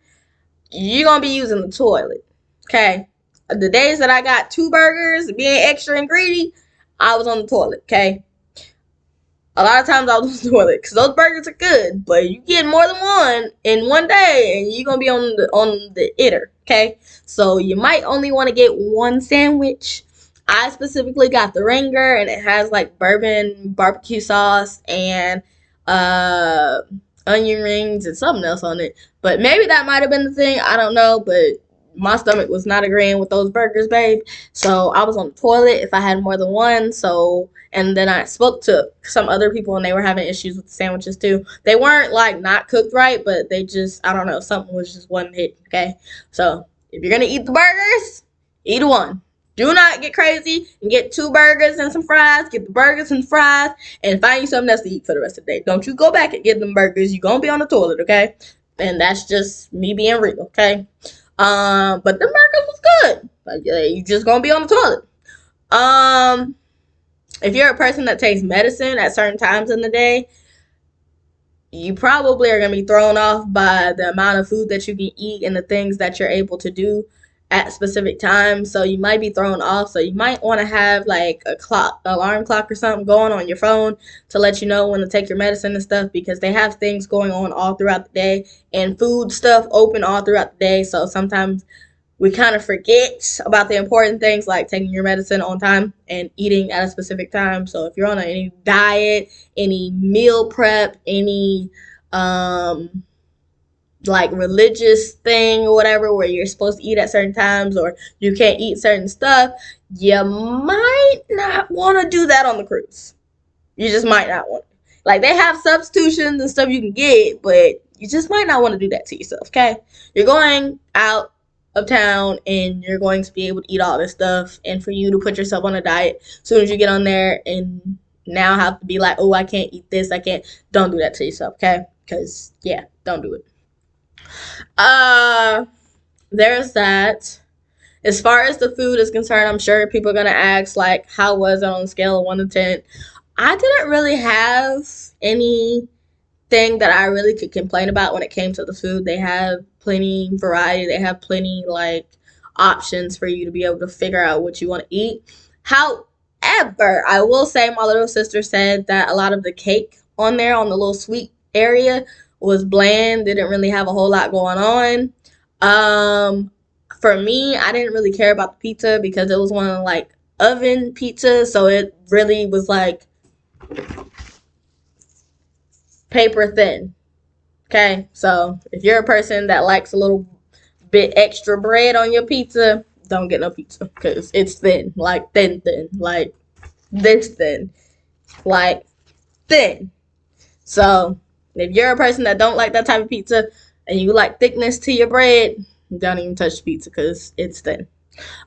you're gonna be using the toilet. Okay. The days that I got two burgers, being extra and greedy, I was on the toilet. Okay. A lot of times I was on the toilet because those burgers are good, but you get more than one in one day, and you're gonna be on the itter. Okay. So you might only want to get one sandwich. I specifically got the ringer, and it has like bourbon barbecue sauce and onion rings and something else on it. But maybe that might have been the thing. I don't know, but my stomach was not agreeing with those burgers, babe. So I was on the toilet if I had more than one. So, and then I spoke to some other people and they were having issues with the sandwiches too. They weren't like not cooked right, but they just, I don't know, something was just wasn't hitting. Okay. So if you're going to eat the burgers, eat one. Do not get crazy and get 2 burgers and some fries. Get the burgers and fries and find you something else to eat for the rest of the day. Don't you go back and get them burgers. You're going to be on the toilet, okay? And that's just me being real, okay? But the burgers was good. Like, you just going to be on the toilet. If you're a person that takes medicine at certain times in the day, you probably are going to be thrown off by the amount of food that you can eat and the things that you're able to do at specific times. So you might be thrown off. So you might want to have like a clock, alarm clock or something going on your phone to let you know when to take your medicine and stuff, because they have things going on all throughout the day and food stuff open all throughout the day. So sometimes we kind of forget about the important things like taking your medicine on time and eating at a specific time. So if you're on any diet, any meal prep, any like religious thing or whatever where you're supposed to eat at certain times or you can't eat certain stuff, you might not want to do that on the cruise. You just might not want to. Like, they have substitutions and stuff you can get, but you just might not want to do that to yourself, okay? You're going out of town and you're going to be able to eat all this stuff, and for you to put yourself on a diet as soon as you get on there and now have to be like, oh, I can't eat this, I can't. Don't do that to yourself, okay? Because, yeah, don't do it. There's that. As far as the food is concerned, I'm sure people are going to ask, like, how was it on a scale of 1 to 10? I didn't really have anything that I really could complain about when it came to the food. They have plenty variety. They have plenty, like, options for you to be able to figure out what you want to eat. However, I will say my little sister said that a lot of the cake on there, on the little sweet area, was bland. Didn't really have a whole lot going on. For me, I didn't really care about the pizza because it was one of, like, oven pizza, so it really was like paper thin. Okay, so if you're a person that likes a little bit extra bread on your pizza, don't get no pizza because it's thin, like thin, like this thin, like thin. So if you're a person that don't like that type of pizza and you like thickness to your bread, don't even touch the pizza because it's thin.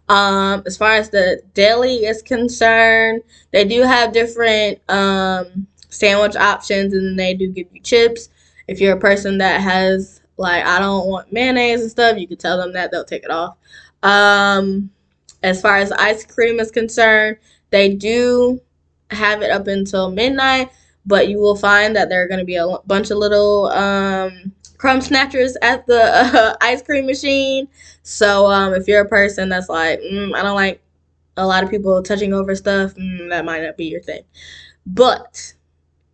As far as the deli is concerned, they do have different sandwich options, and then they do give you chips. If you're a person that has, like, I don't want mayonnaise and stuff, you can tell them that, they'll take it off. As far as ice cream is concerned, they do have it up until midnight, but you will find that there are going to be a bunch of little crumb snatchers at the ice cream machine. So if you're a person that's like, I don't like a lot of people touching over stuff, that might not be your thing. But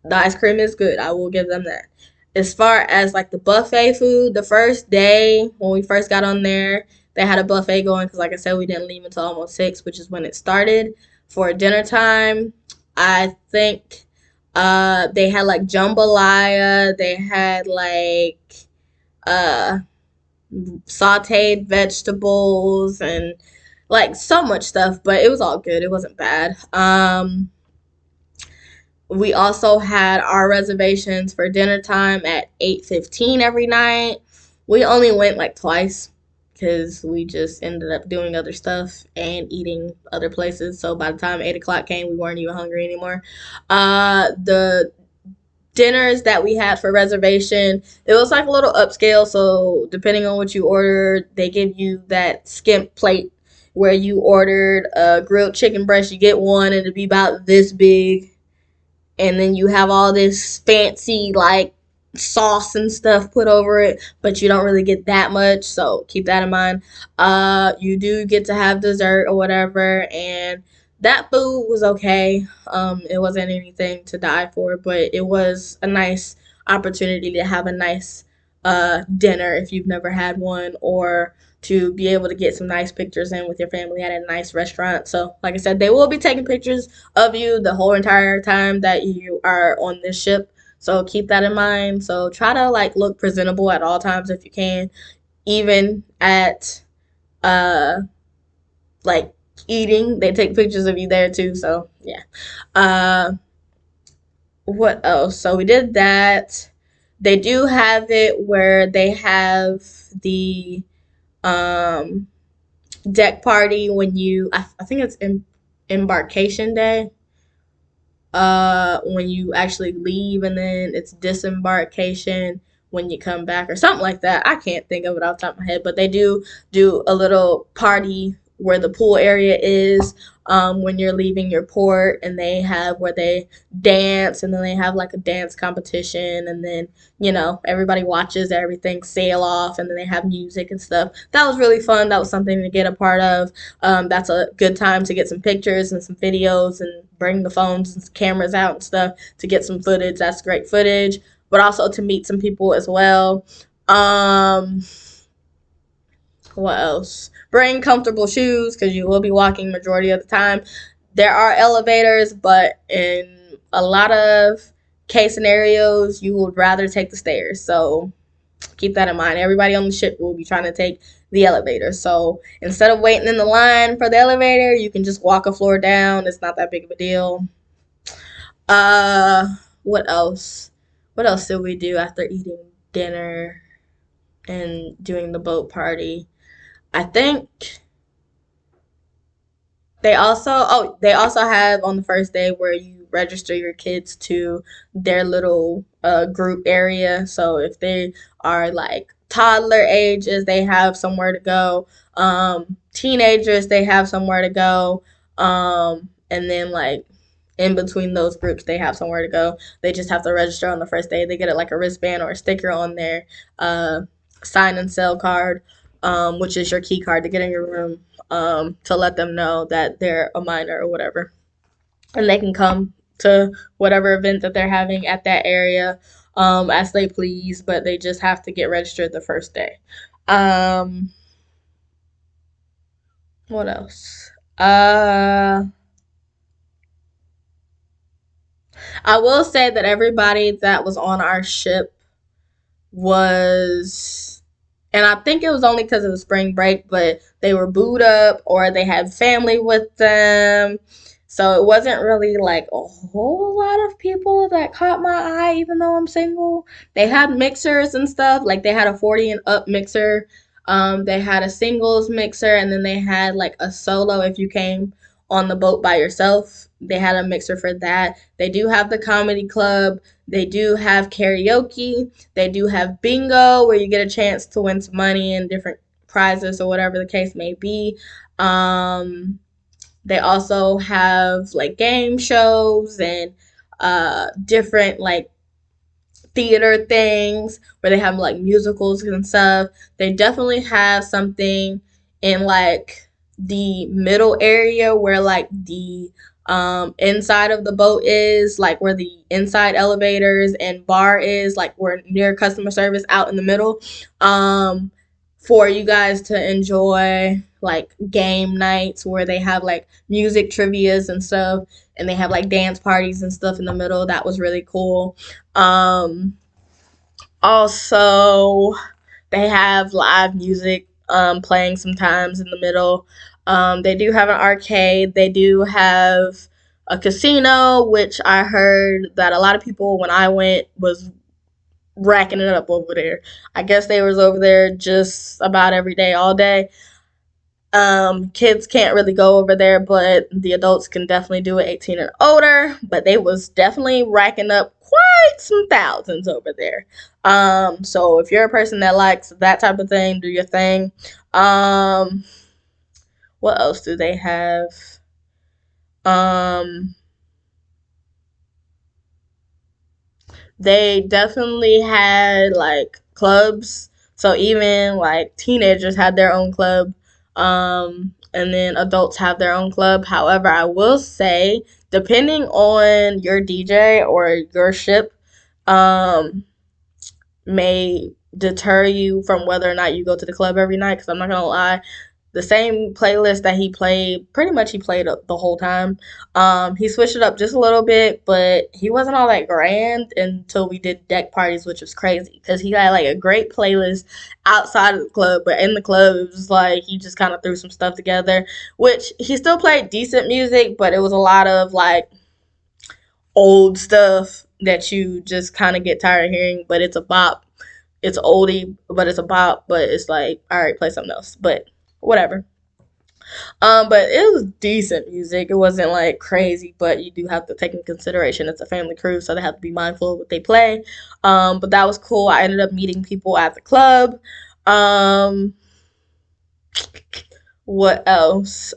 the ice cream is good. I will give them that. As far as, like, the buffet food, the first day when we first got on there, they had a buffet going because, like I said, we didn't leave until almost 6, which is when it started. For dinner time, I think they had, like, jambalaya. They had, like, sauteed vegetables and, like, so much stuff, but it was all good. It wasn't bad. We also had our reservations for dinner time at 8:15 every night. We only went like twice because we just ended up doing other stuff and eating other places. So by the time 8 o'clock came, we weren't even hungry anymore. The dinners that we had for reservation, it was like a little upscale. So depending on what you ordered, they give you that skimp plate where you ordered a grilled chicken breast. You get one, and it'll be about this big. And then you have all this fancy, like, sauce and stuff put over it, but you don't really get that much, so keep that in mind. You do get to have dessert or whatever, and that food was okay. It wasn't anything to die for, but it was a nice opportunity to have a nice dinner if you've never had one, or to be able to get some nice pictures in with your family at a nice restaurant. So, like I said, they will be taking pictures of you the whole entire time that you are on this ship. So keep that in mind. So try to, like, look presentable at all times if you can, even at uh like eating. They take pictures of you there too. So yeah. Uh, what else? So we did that. They do have it where they have the um deck party when I think it's embarkation day, when you actually leave, and then it's disembarkation when you come back or something like that. I can't think of it off the top of my head, but they do a little party where the pool area is, when you're leaving your port, and they have where they dance, and then they have like a dance competition, and then everybody watches everything sail off, and then they have music and stuff. That was really fun. That was something to get a part of. That's a good time to get some pictures and some videos and bring the phones and cameras out and stuff to get some footage. That's great footage, but also to meet some people as well. Um, what else? Bring comfortable shoes because you will be walking majority of the time. There are elevators, but in a lot of case scenarios, you would rather take the stairs. So keep that in mind. Everybody on the ship will be trying to take the elevator. So instead of waiting in the line for the elevator, you can just walk a floor down. It's not that big of a deal. Uh, what else? What else did we do after eating dinner and doing the boat party? I think they also have on the first day where you register your kids to their little group area. So if they are like toddler ages, they have somewhere to go. Teenagers, they have somewhere to go. And then like in between those groups, they have somewhere to go. They just have to register on the first day. They get it like a wristband or a sticker on their uh, sign and sell card, which is your key card to get in your room, to let them know that they're a minor or whatever. And they can come to whatever event that they're having at that area, as they please, but they just have to get registered the first day. Um, what else? I will say that everybody that was on our ship was, and I think it was only because it was spring break, but they were booed up or they had family with them. So it wasn't really like a whole lot of people that caught my eye, even though I'm single. They had mixers and stuff. Like they had a 40 and up mixer. They had a singles mixer, and then they had like a solo if you came on the boat by yourself. They had a mixer for that. They do have the comedy club. They do have karaoke. They do have bingo where you get a chance to win some money and different prizes or whatever the case may be. They also have like game shows and different like theater things where they have like musicals and stuff. They definitely have something in like the middle area where like the inside of the boat is, like where the inside elevators and bar is, like we're near customer service out in the middle, um for you guys to enjoy like game nights where they have like music trivias and stuff, and they have like dance parties and stuff in the middle. That was really cool. Also, they have live music playing sometimes in the middle. They do have an arcade. They do have a casino, which I heard that a lot of people when I went was racking it up over there. I guess they was over there just about every day, all day. Kids can't really go over there, but the adults can definitely do it, 18 and older. But they was definitely racking up quite some thousands over there. So if you're a person that likes that type of thing, do your thing. Um, what else do they have? Um, they definitely had like clubs. So even like teenagers had their own club. And then adults have their own club. However, I will say, depending on your DJ or your ship, um, may deter you from whether or not you go to the club every night. Because I'm not gonna lie, the same playlist that he played. Pretty much, he played the whole time. He switched it up just a little bit, but he wasn't all that grand until we did deck parties, which was crazy because he had like a great playlist outside of the club, but in the club it was like he just kind of threw some stuff together, which he still played decent music, but it was a lot of like old stuff that you just kind of get tired of hearing, but it's a bop. It's oldie, but it's a bop, but it's like, all right, play something else, but whatever. But it was decent music. It wasn't like crazy, but you do have to take in consideration it's a family cruise, so they have to be mindful of what they play. But that was cool. I ended up meeting people at the club. Um, what else?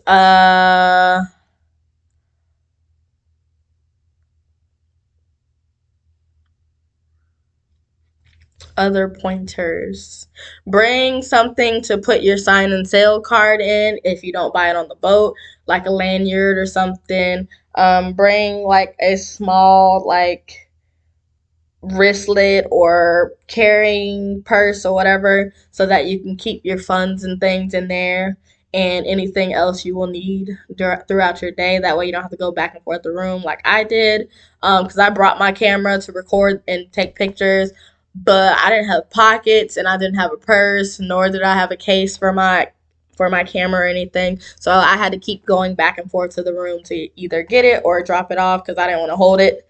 Other pointers. Bring something to put your sign and sale card in if you don't buy it on the boat, like a lanyard or something. Bring like a small like wristlet or carrying purse or whatever so that you can keep your funds and things in there and anything else you will need throughout your day. That way you don't have to go back and forth the room like I did, because I brought my camera to record and take pictures, but I didn't have pockets and I didn't have a purse, nor did I have a case for my camera or anything. So I had to keep going back and forth to the room to either get it or drop it off because I didn't want to hold it.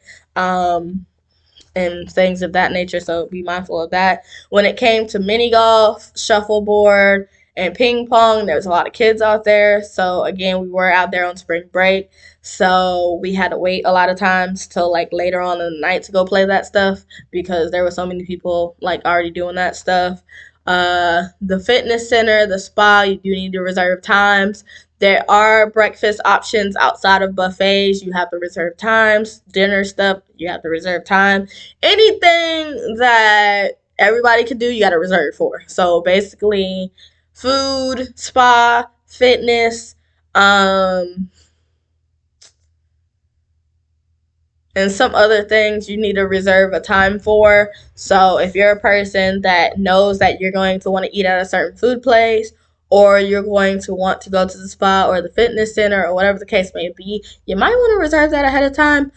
And things of that nature. So be mindful of that. When it came to mini golf, shuffleboard, and ping pong, there was a lot of kids out there. So again, we were out there on spring break. So we had to wait a lot of times till like later on in the night to go play that stuff because there were so many people like already doing that stuff. The fitness center, the spa, you do need to reserve times. There are breakfast options outside of buffets. You have to reserve times. Dinner stuff, you have to reserve time. Anything that everybody can do, you got to reserve for. So basically, food, spa, fitness, um, and some other things you need to reserve a time for. So if you're a person that knows that you're going to want to eat at a certain food place, or you're going to want to go to the spa or the fitness center or whatever the case may be, you might want to reserve that ahead of time,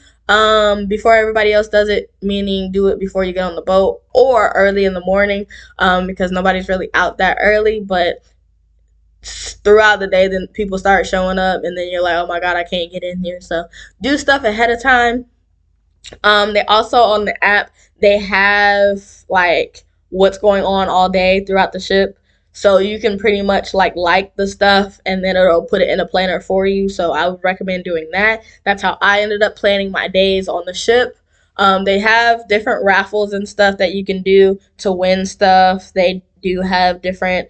before everybody else does it, meaning do it before you get on the boat or early in the morning, because nobody's really out that early. But throughout the day, then people start showing up, and then you're like, oh my God, I can't get in here. So do stuff ahead of time. They also on the app they have like what's going on all day throughout the ship. So you can pretty much like the stuff and then it'll put it in a planner for you. So I would recommend doing that. That's how I ended up planning my days on the ship. They have different raffles and stuff that you can do to win stuff. They do have different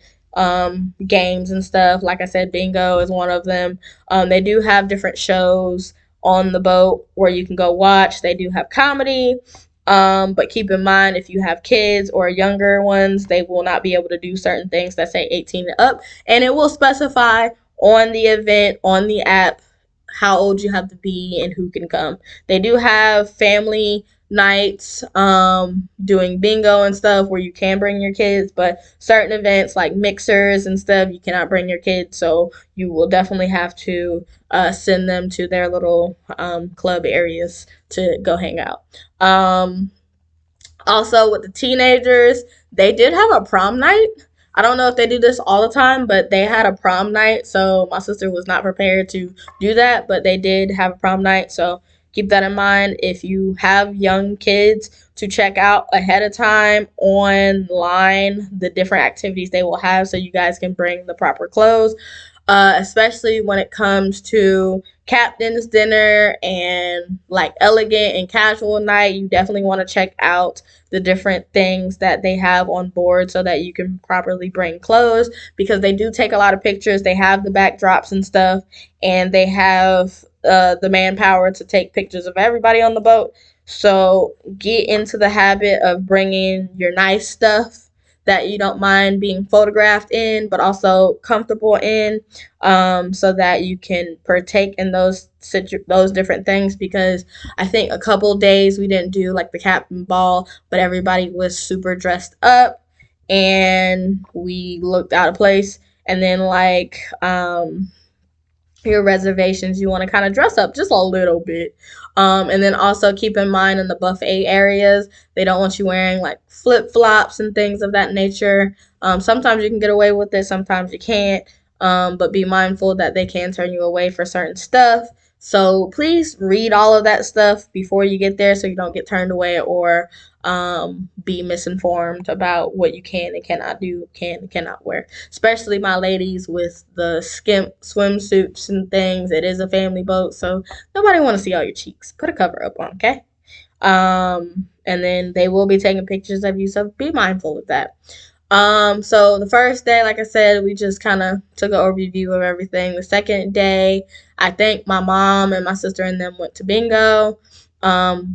games and stuff. Like I said, bingo is one of them. They do have different shows on the boat where you can go watch. They do have comedy. But keep in mind, if you have kids or younger ones, they will not be able to do certain things that say 18 and up. And it will specify on the event, on the app, how old you have to be and who can come. They do have family nights, doing bingo and stuff where you can bring your kids, but certain events like mixers and stuff, you cannot bring your kids. So you will definitely have to send them to their little club areas to go hang out. Also, with the teenagers, they did have a prom night. I don't know if they do this all the time, but they had a prom night. So my sister was not prepared to do that, but they did have a prom night. So keep that in mind if you have young kids, to check out ahead of time online the different activities they will have so you guys can bring the proper clothes, especially when it comes to captain's dinner and like elegant and casual night. You definitely want to check out the different things that they have on board so that you can properly bring clothes, because they do take a lot of pictures. They have the backdrops and stuff, and they have the manpower to take pictures of everybody on the boat. So get into the habit of bringing your nice stuff that you don't mind being photographed in, but also comfortable in, so that you can partake in those different things. Because I think a couple days we didn't do like the captain ball, but everybody was super dressed up, and we looked out of place. And then like your reservations, you want to kind of dress up just a little bit. And then also keep in mind in the buffet areas, they don't want you wearing like flip flops and things of that nature. Sometimes you can get away with it, sometimes you can't. But be mindful that they can turn you away for certain stuff. So please read all of that stuff before you get there so you don't get turned away or be misinformed about what you can and cannot do, can and cannot wear. Especially my ladies with the skimp swimsuits and things. It is a family boat, so nobody want to see all your cheeks. Put a cover up on, okay? And then they will be taking pictures of you, so be mindful of that. So the first day, like I said, we just kind of took an overview of everything. The second day, I think my mom and my sister and them went to bingo.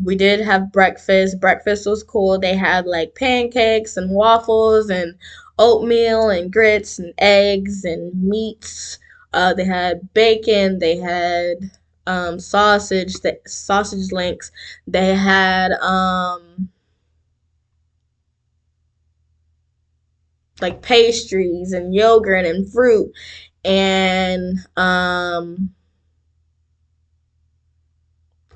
We did have breakfast. Breakfast was cool. They had like pancakes and waffles and oatmeal and grits and eggs and meats. They had bacon. They had sausage links. They had like pastries and yogurt and fruit and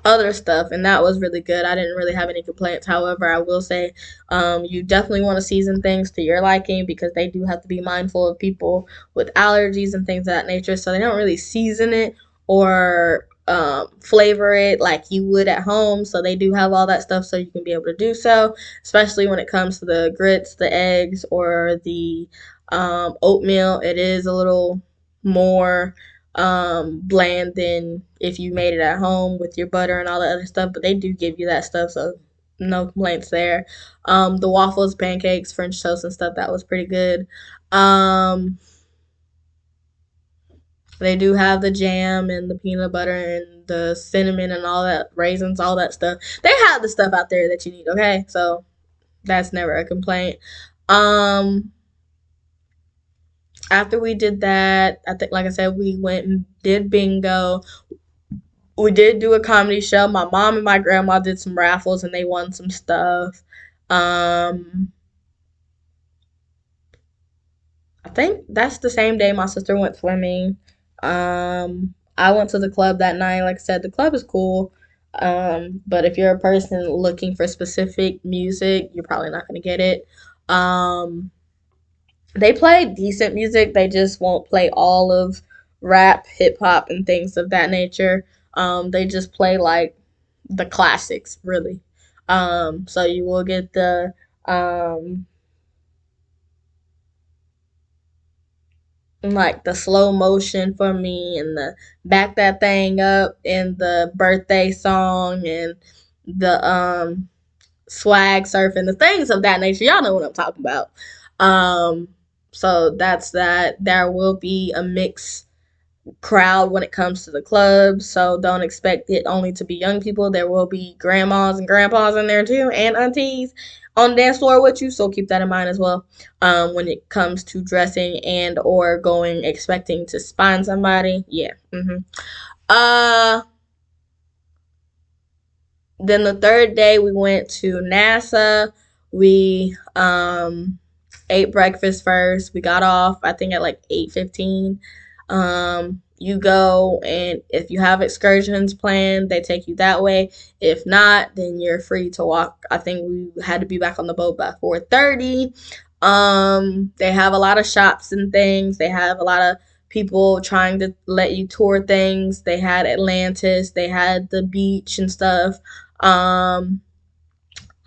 other stuff, and that was really good. I didn't really have any complaints. However, I will say you definitely want to season things to your liking because they do have to be mindful of people with allergies and things of that nature, so they don't really season it or flavor it like you would at home. So they do have all that stuff so you can be able to do so, especially when it comes to the grits, the eggs, or the oatmeal. It is a little more bland than if you made it at home with your butter and all the other stuff, but they do give you that stuff, so no complaints there. The waffles, pancakes, French toast and stuff, that was pretty good. um they do have the jam and the peanut butter and the cinnamon and all that, raisins, all that stuff. They have the stuff out there that you need, okay? So that's never a complaint. um After we did that, I think, like I said, we went and did bingo. We did do a comedy show. My mom and my grandma did some raffles and they won some stuff. Um, I think that's the same day my sister went swimming. I went to the club that night. Like I said, the club is cool. But if you're a person looking for specific music, you're probably not going to get it. Um, they play decent music. They just won't play all of rap, hip hop, and things of that nature. They just play like the classics, really. So you will get the um, like the slow motion for me and the back that thing up and the birthday song and the swag surfing, the things of that nature. Y'all know what I'm talking about. Um, so that's that. There will be a mix crowd when it comes to the club, so don't expect it only to be young people. There will be grandmas and grandpas in there too, and aunties on the dance floor with you. So keep that in mind as well. When it comes to dressing and or going expecting to find somebody, yeah. Uh, then the third day we went to NASA. We ate breakfast first. We got off I think at like 8:15. You go, and if you have excursions planned, they take you that way. If not, then you're free to walk. I think we had to be back on the boat by 4:30. They have a lot of shops and things. They have a lot of people trying to let you tour things. They had Atlantis, they had the beach and stuff. Um,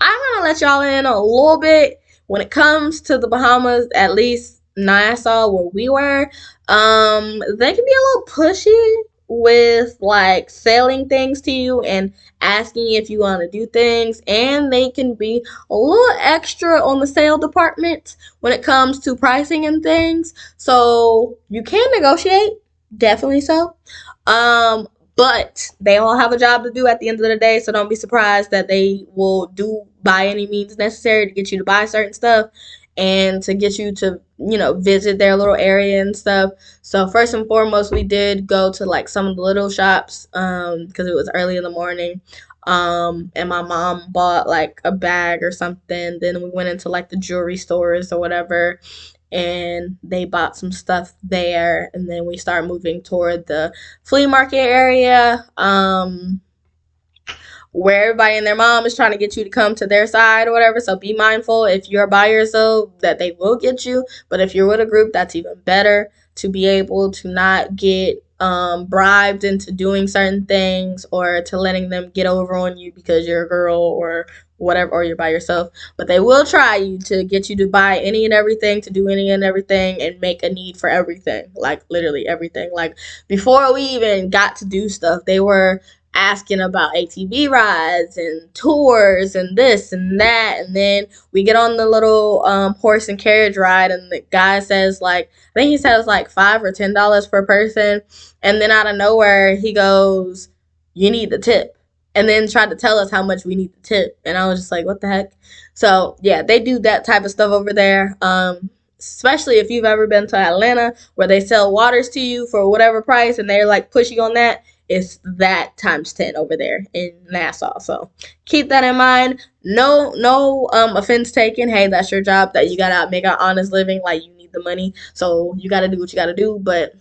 I'm gonna let y'all in a little bit when it comes to the Bahamas, at least Nassau where we were. They can be a little pushy with like selling things to you and asking if you want to do things, and they can be a little extra on the sale department when it comes to pricing and things. So you can negotiate, definitely so. Um, but they all have a job to do at the end of the day, so don't be surprised that they will do by any means necessary to get you to buy certain stuff and to get you to, visit their little area and stuff. So first and foremost, we did go to like some of the little shops because it was early in the morning. And my mom bought like a bag or something. Then we went into like the jewelry stores or whatever. and they bought some stuff there, and then we start moving toward the flea market area. Where everybody and their mom is trying to get you to come to their side or whatever. So be mindful if you're by yourself that they will get you. But if you're with a group, that's even better to be able to not get bribed into doing certain things or to letting them get over on you because you're a girl or whatever, or you're by yourself. But they will try you to get you to buy any and everything, to do any and everything, and make a need for everything, like literally everything. Like before we even got to do stuff, they were asking about ATV rides and tours and this and that. And then we get on the little horse and carriage ride, and the guy says, like, I think he said it was like $5 or $10 per person. And then out of nowhere, he goes, "You need the tip." And then tried to tell us how much we need the tip. And I was just like, what the heck? So, yeah, they do that type of stuff over there. Especially if you've ever been to Atlanta where they sell waters to you for whatever price and they're like pushing on that. It's that times 10 over there in Nassau. So keep that in mind. No offense taken. Hey, that's your job, that you gotta make an honest living. Like, you need the money, so you gotta do what you gotta do. But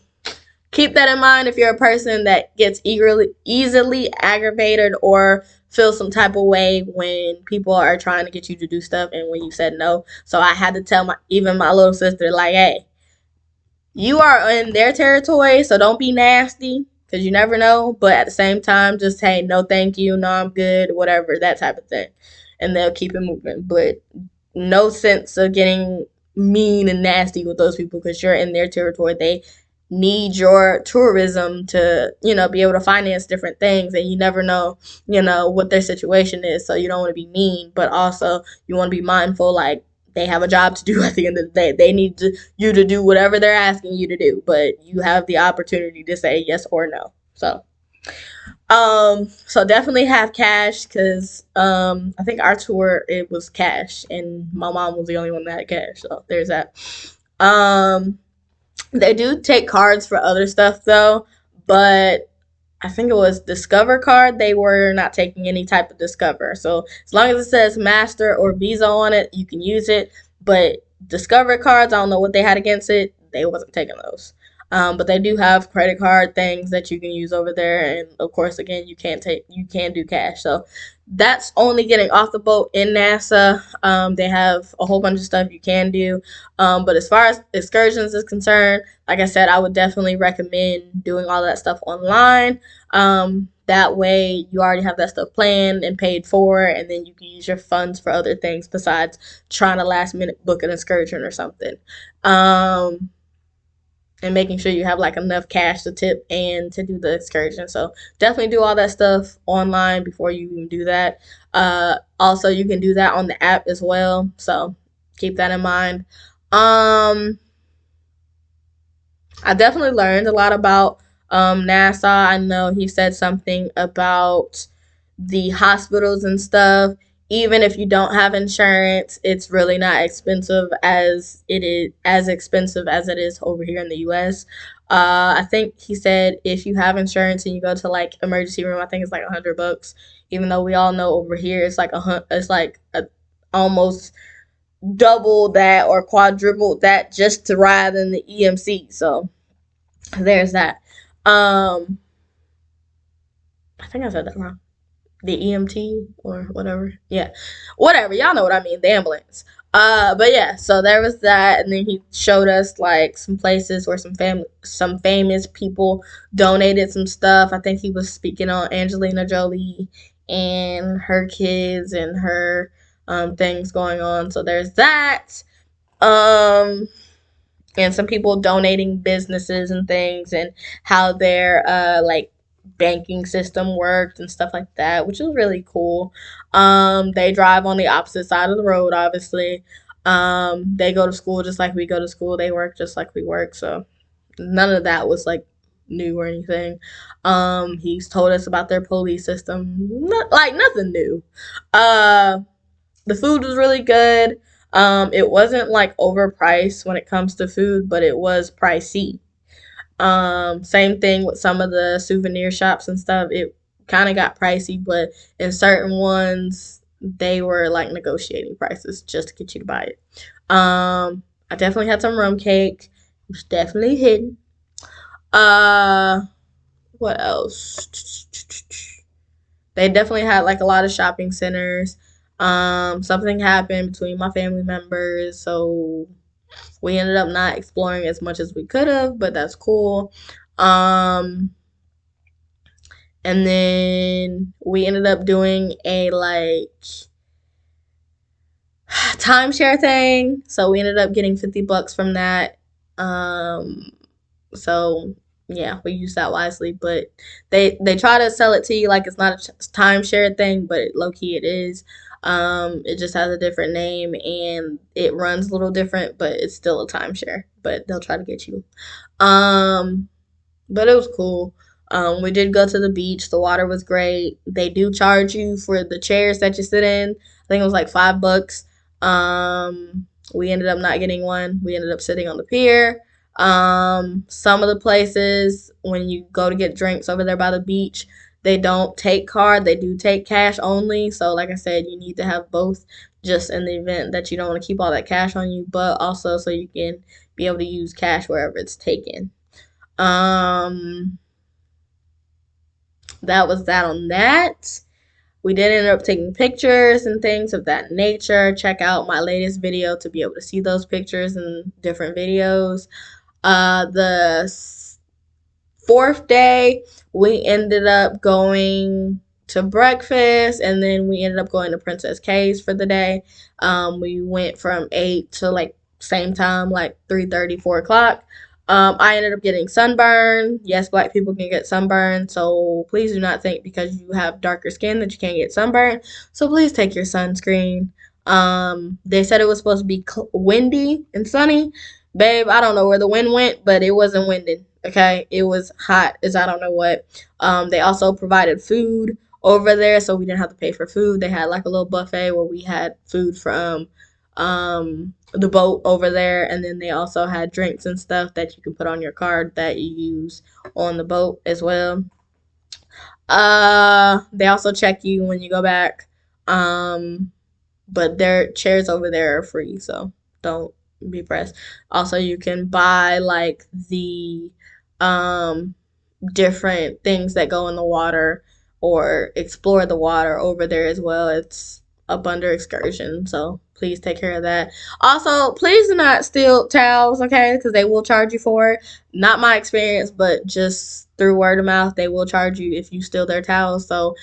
keep that in mind if you're a person that gets easily aggravated or feel some type of way when people are trying to get you to do stuff and when you said no. So I had to tell my little sister, like, hey, you are in their territory, so don't be nasty because you never know. But at the same time, just say no, thank you, no, I'm good, whatever, that type of thing, and they'll keep it moving. But no sense of getting mean and nasty with those people because you're in their territory. They need your tourism to, be able to finance different things, and you never know, what their situation is. So you don't want to be mean, but also you want to be mindful, like, they have a job to do at the end of the day. They need you to do whatever they're asking you to do, but you have the opportunity to say yes or no. So definitely have cash because I think our tour, it was cash, and my mom was the only one that had cash. So there's that. Um, they do take cards for other stuff though, but I think it was Discover card. They were not taking any type of Discover. So as long as it says Master or Visa on it, you can use it. But Discover cards, I don't know what they had against it. They wasn't taking those. But they do have credit card things that you can use over there, and of course, again, you can do cash. So that's only getting off the boat in NASA. They have a whole bunch of stuff you can do. But as far as excursions is concerned, like I said, I would definitely recommend doing all that stuff online. That way you already have that stuff planned and paid for, and then you can use your funds for other things besides trying to last minute book an excursion or something. Um, and making sure you have like enough cash to tip and to do the excursion. So definitely do all that stuff online before you even do that. Also, you can do that on the app as well. So keep that in mind. Um, I definitely learned a lot about NASA. I know he said something about the hospitals and stuff. Even if you don't have insurance, it's really not expensive as expensive as it is over here in the U.S. I think he said if you have insurance and you go to like emergency room, I think it's like $100. Even though we all know over here it's like almost double that or quadruple that just to ride in the EMC. So there's that. Um, I think I said that wrong. The EMT or whatever. Yeah, whatever. Y'all know what I mean. The ambulance. But yeah. So there was that, and then he showed us like some places where some famous people donated some stuff. I think he was speaking on Angelina Jolie and her kids and her things going on. So there's that. Um, and some people donating businesses and things and how their like banking system worked and stuff like that, which is really cool. They drive on the opposite side of the road, obviously. They go to school just like we go to school. They work just like we work. So none of that was like new or anything. He's told us about their police system, like nothing new. Uh, the food was really good. It wasn't like overpriced when it comes to food, but it was pricey. Same thing with some of the souvenir shops and stuff. It kind of got pricey, but in certain ones, they were like negotiating prices just to get you to buy it. I definitely had some rum cake. It was definitely hidden. Uh, what else? They definitely had like a lot of shopping centers. Something happened between my family members, so we ended up not exploring as much as we could have, but that's cool. Um, and then we ended up doing a like timeshare thing. So we ended up getting $50 from that. Um, so yeah, we use that wisely. But they try to sell it to you like it's not a timeshare thing, but low key it is. It just has a different name and it runs a little different, but it's still a timeshare. But they'll try to get you. Um, but it was cool. We did go to the beach. The water was great. They do charge you for the chairs that you sit in. I think it was like $5. We ended up not getting one. We ended up sitting on the pier. Some of the places when you go to get drinks over there by the beach, they don't take card. They do take cash only. So like I said, you need to have both just in the event that you don't want to keep all that cash on you, but also so you can be able to use cash wherever it's taken. Um, that was that on that. We did end up taking pictures and things of that nature. Check out my latest video to be able to see those pictures and different videos. The fourth day, we ended up going to breakfast, and then we ended up going to Princess K's for the day. We went from 8 to like same time, like 3:30, 4 o'clock. I ended up getting sunburn. Yes, black people can get sunburn, so please do not think because you have darker skin that you can't get sunburn. So please take your sunscreen. They said it was supposed to be windy and sunny. Babe, I don't know where the wind went, but it wasn't winding. Okay, it was hot as I don't know what. They also provided food over there, so we didn't have to pay for food. They had like a little buffet where we had food from the boat over there, and then they also had drinks and stuff that you can put on your card that you use on the boat as well. They also check you when you go back. Um, but their chairs over there are free, so don't be pressed. Also, you can buy like the um different things that go in the water or explore the water over there as well. It's up under excursion, so please take care of that. Also, please do not steal towels, okay? Because they will charge you for it. Not my experience, but just through word of mouth, they will charge you if you steal their towels. So,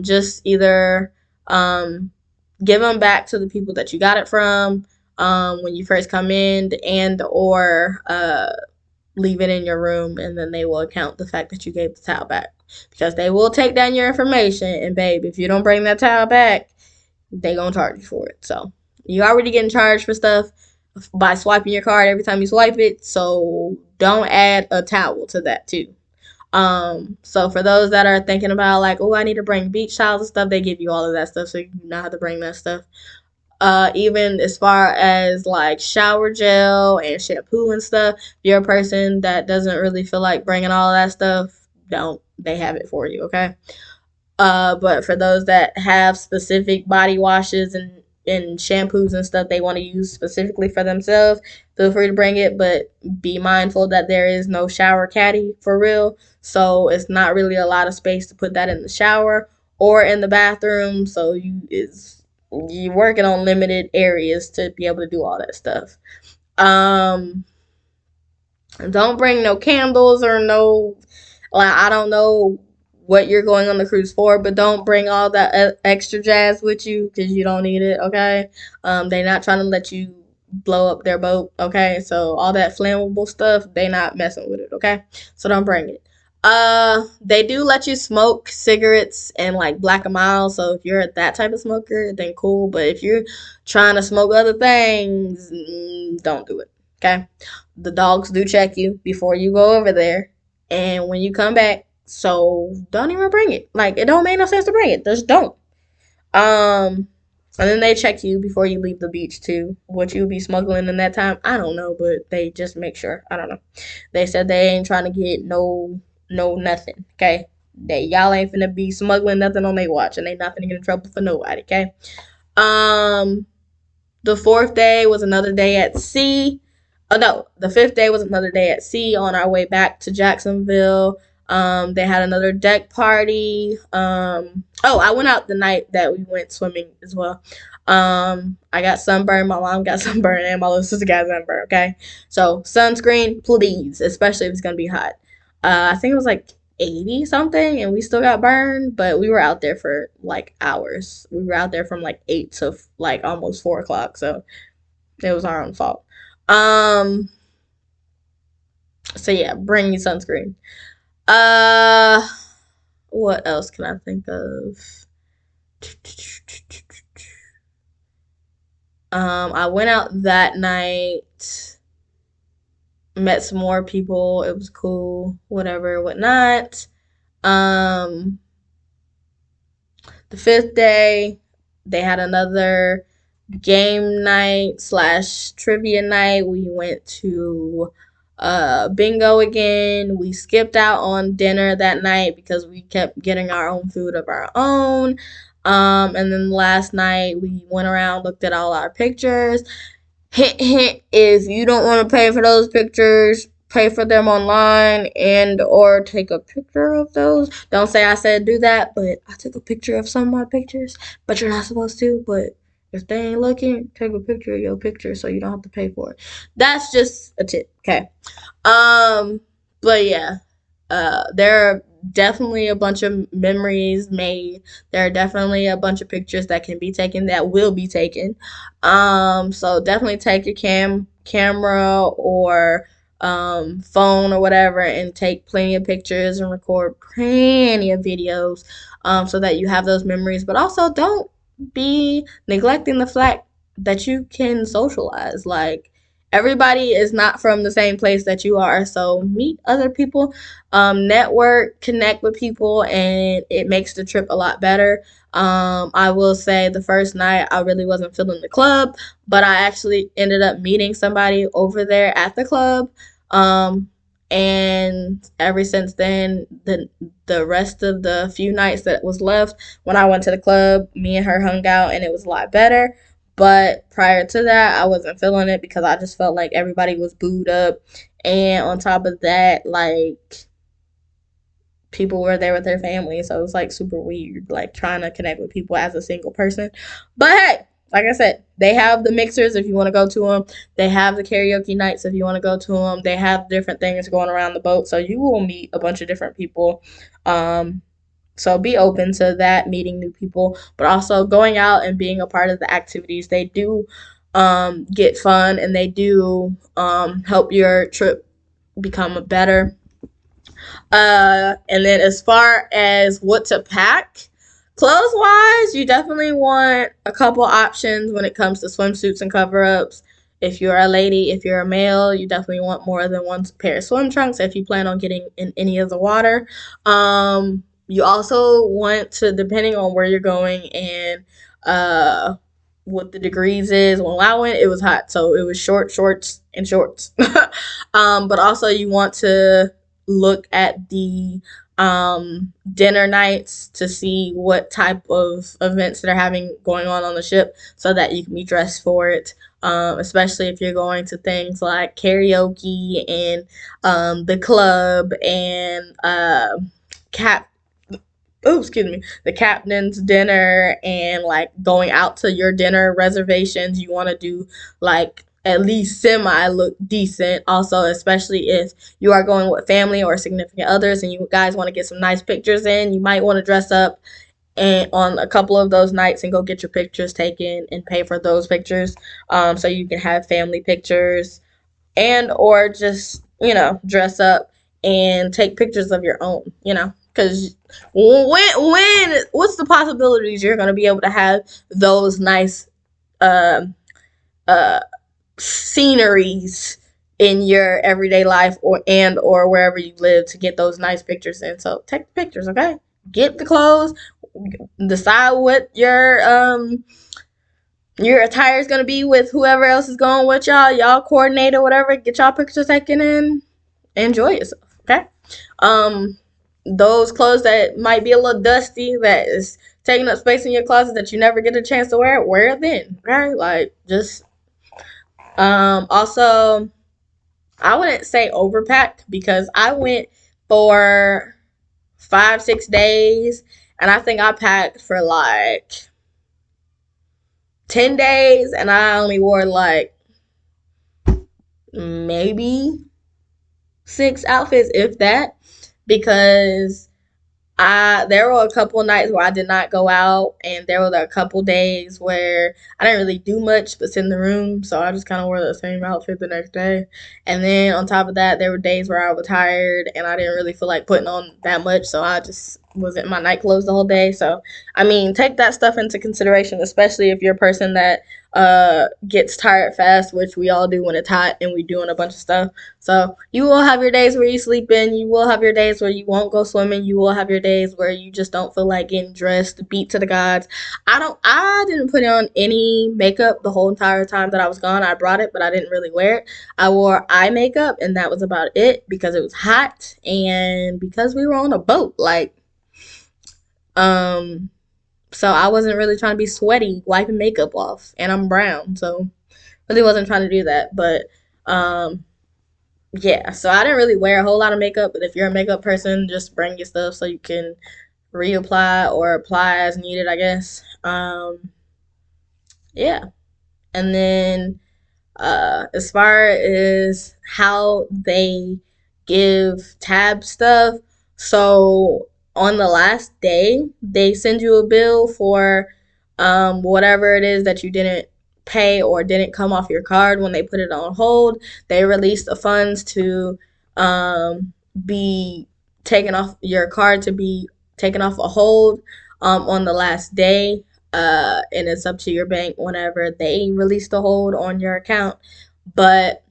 just either um give them back to the people that you got it from when you first come in, and or leave it in your room, and then they will account the fact that you gave the towel back because they will take down your information. And babe, if you don't bring that towel back, they gonna charge you for it. So you already getting charged for stuff by swiping your card every time you swipe it. So don't add a towel to that too. So for those that are thinking about like, oh, I need to bring beach towels and stuff, they give you all of that stuff, so you do not have to bring that stuff. Even as far as like shower gel and shampoo and stuff, if you're a person that doesn't really feel like bringing all of that stuff, don't. They have it for you, okay? But for those that have specific body washes and shampoos and stuff they want to use specifically for themselves, feel free to bring it. But be mindful that there is no shower caddy for real. So it's not really a lot of space to put that in the shower or in the bathroom. So you're working on limited areas to be able to do all that stuff. Um, don't bring no candles or no, like, I don't know what you're going on the cruise for, but don't bring all that extra jazz with you because you don't need it, okay? They're not trying to let you blow up their boat, okay? So all that flammable stuff, they not messing with it, okay? So don't bring it. They do let you smoke cigarettes and like Black and Mild, so if you're that type of smoker, then cool. But if you're trying to smoke other things, don't do it, okay? The dogs do check you before you go over there and when you come back, so don't even bring it. Like, it don't make no sense to bring it. Just don't. Um, and then they check you before you leave the beach too. What you be smuggling in that time, I don't know, but they just make sure. I don't know. They said they ain't trying to get no nothing. Okay, y'all ain't finna be smuggling nothing on their watch, and they not finna get in trouble for nobody. Okay. Um, The fourth day was another day at sea. Oh no, the fifth day was another day at sea on our way back to Jacksonville. They had another deck party. Oh, I went out the night that we went swimming as well. I got sunburned. My mom got sunburned, and my little sister got sunburned. Okay, so sunscreen, please, especially if it's gonna be hot. I think it was like 80 something, and we still got burned, but we were out there for like hours. We were out there from like 8 to like almost 4 o'clock, so it was our own fault. Um, so yeah, bring me sunscreen. Uh, what else can I think of? I went out that night, met some more people. It was cool, whatever, whatnot. Um, the fifth day, they had another game night slash trivia night. We went to bingo again. We skipped out on dinner that night because we kept getting our own food of our own. And then last night we went around, looked at all our pictures. Hint, hint, if you don't want to pay for those pictures, pay for them online and or take a picture of those. Don't say I said do that, but I took a picture of some of my pictures, but you're not supposed to. But if they ain't looking, take a picture of your picture so you don't have to pay for it. That's just a tip, okay? Um, but yeah, there are definitely a bunch of memories made. There are definitely a bunch of pictures that can be taken that will be taken. So definitely take your camera or phone or whatever and take plenty of pictures and record plenty of videos so that you have those memories. But also don't be neglecting the fact that you can socialize. Like everybody is not from the same place that you are, so meet other people, network, connect with people, and it makes the trip a lot better. I will say the first night I really wasn't feeling the club, but I actually ended up meeting somebody over there at the club. Um, and ever since then, the rest of the few nights that was left, when I went to the club, me and her hung out, and it was a lot better. But prior to that, I wasn't feeling it because I just felt like everybody was booed up. And on top of that, like people were there with their family. So it was like super weird, like trying to connect with people as a single person. But hey, like I said, they have the mixers if you want to go to them. They have the karaoke nights if you want to go to them. They have different things going around the boat. So you will meet a bunch of different people. Um, so be open to that, meeting new people, but also going out and being a part of the activities. They do get fun and they do help your trip become better. And then as far as what to pack, clothes wise, you definitely want a couple options when it comes to swimsuits and cover ups. If you're a lady, if you're a male, you definitely want more than one pair of swim trunks if you plan on getting in any of the water. You also want to, depending on where you're going and uh, what the degrees is. When I went, it was hot, so it was shorts and shorts. But also you want to look at the dinner nights to see what type of events they're having going on the ship so that you can be dressed for it. Especially if you're going to things like karaoke and the club and cap oh, excuse me, the captain's dinner and like going out to your dinner reservations. You want to do like at least semi look decent. Also, especially if you are going with family or significant others and you guys want to get some nice pictures in, you might want to dress up and on a couple of those nights and go get your pictures taken and pay for those pictures so you can have family pictures and or just dress up and take pictures of your own, because when what's the possibilities you're going to be able to have those nice uh, uh, sceneries in your everyday life or wherever you live to get those nice pictures in. So take the pictures, okay? Get the clothes, decide what your attire is gonna be with whoever else is going with y'all. Y'all coordinate or whatever. Get y'all pictures taken and enjoy yourself. Okay. Um. those clothes that might be a little dusty, that is taking up space in your closet that you never get a chance to wear it then, right? Like, just also, I wouldn't say overpack because I went for 5 6 days, and I think I packed for like 10 days, and I only wore like maybe 6 outfits, if that, because there were a couple of nights where I did not go out, and there were a couple days where I didn't really do much but sit in the room, so I just kind of wore the same outfit the next day. And then on top of that, there were days where I was tired and I didn't really feel like putting on that much, so I just was in my night clothes the whole day. So I mean, take that stuff into consideration, especially if you're a person that gets tired fast, which we all do when it's hot and we doing a bunch of stuff. So you will have your days where you sleep in. You will have your days where you won't go swimming. You will have your days where you just don't feel like getting dressed, beat to the gods. I didn't put on any makeup the whole entire time that I was gone. I brought it, but I didn't really wear it. I wore eye makeup, and that was about it because it was hot and because we were on a boat. Um, so I wasn't really trying to be sweaty wiping makeup off, and I'm brown, so really wasn't trying to do that. But um, yeah, so I didn't really wear a whole lot of makeup, but if you're a makeup person, just bring your stuff so you can reapply or apply as needed, I guess. Yeah. And then as far as how they give tab stuff, so on the last day, they send you a bill for whatever it is that you didn't pay or didn't come off your card when they put it on hold. They release the funds to be taken off your card, to be taken off a hold on the last day. And it's up to your bank whenever they release the hold on your account. But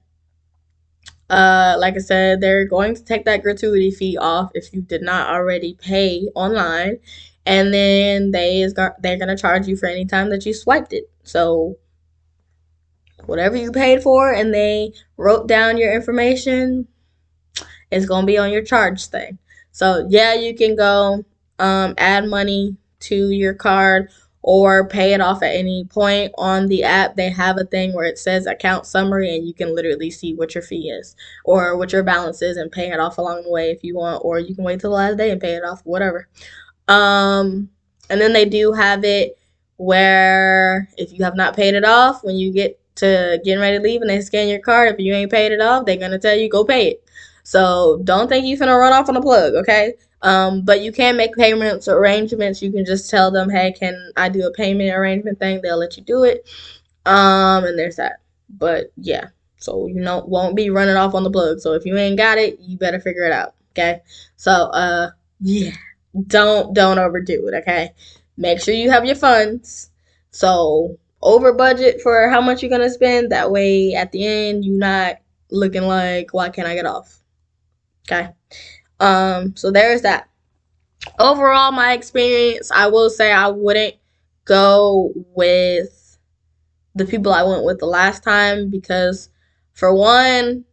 like I said, they're going to take that gratuity fee off if you did not already pay online, and then they're gonna charge you for any time that you swiped it. So whatever you paid for, and they wrote down your information, it's gonna be on your charge thing. So yeah, you can go add money to your card or pay it off at any point on the app. They have a thing where it says account summary, and you can literally see what your fee is or what your balance is and pay it off along the way if you want, or you can wait till the last day and pay it off, whatever. And then they do have it where if you have not paid it off, when you get to getting ready to leave and they scan your card, if you ain't paid it off, they're gonna tell you go pay it. So don't think you finna run off on a plug, okay? But you can make payments arrangements. You can just tell them, hey, can I do a payment arrangement thing? They'll let you do it. And there's that. But yeah, so you know won't be running off on the plug. So if you ain't got it, you better figure it out. Okay. So yeah, don't overdo it. Okay. Make sure you have your funds. So over budget for how much you're gonna spend. That way, at the end, you're not looking like, why can't I get off? Okay. So there's that. Overall, my experience, I will say I wouldn't go with the people I went with the last time because, for one,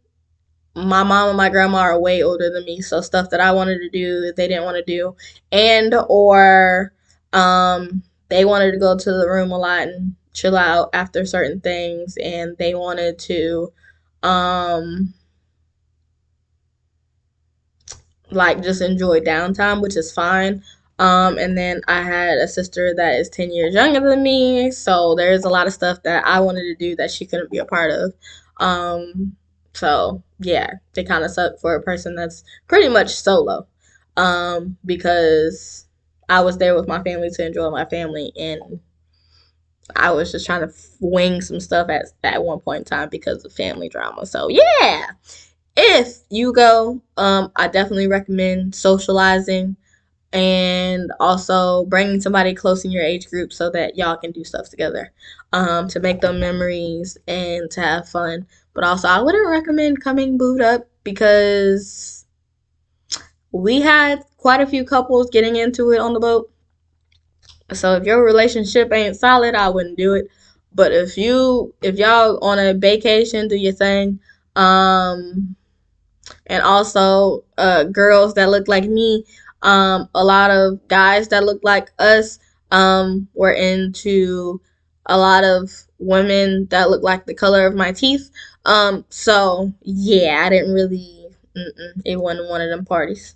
my mom and my grandma are way older than me, so stuff that I wanted to do that they didn't want to do, and or they wanted to go to the room a lot and chill out after certain things, and they wanted to um like just enjoy downtime, which is fine. And then I had a sister that is 10 years younger than me, so there's a lot of stuff that I wanted to do that she couldn't be a part of. Um, so yeah, they kind of suck for a person that's pretty much solo. Because I was there with my family to enjoy my family, and I was just trying to wing some stuff at one point in time because of family drama. So yeah, if you go, I definitely recommend socializing and also bringing somebody close in your age group so that y'all can do stuff together, to make them memories and to have fun. But also, I wouldn't recommend coming booed up because we had quite a few couples getting into it on the boat. So if your relationship ain't solid, I wouldn't do it. But if y'all on a vacation, do your thing. Um, and also girls that look like me, A lot of guys that looked like us were into a lot of women that looked like the color of my teeth. So yeah, I didn't really. It wasn't one of them parties.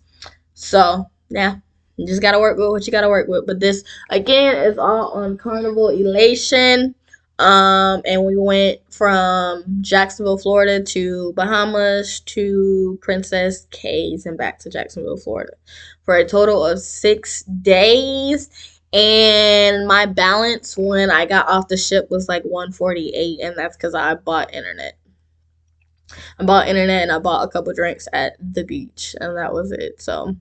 So yeah, you just gotta work with what you gotta work with. But this again is all on Carnival Elation. And we went from Jacksonville, Florida to Bahamas to Princess Cays and back to Jacksonville, Florida for a total of 6 days. And my balance when I got off the ship was like 148, and that's because I bought internet. I bought internet and I bought a couple drinks at the beach, and that was it. So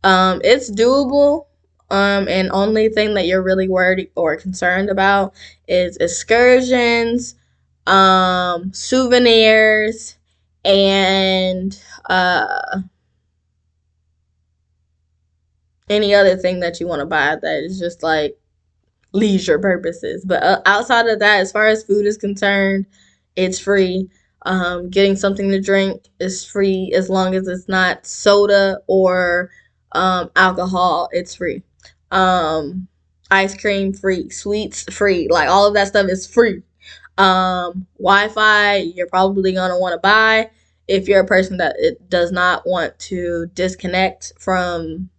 it's doable. And only thing that you're really worried or concerned about is excursions, souvenirs, and any other thing that you want to buy that is just like leisure purposes. But outside of that, as far as food is concerned, it's free. Getting something to drink is free as long as it's not soda or alcohol. It's free. Um, Ice cream free, sweets free. Like all of that stuff is free. Wi-Fi you're probably gonna want to buy if you're a person that it does not want to disconnect from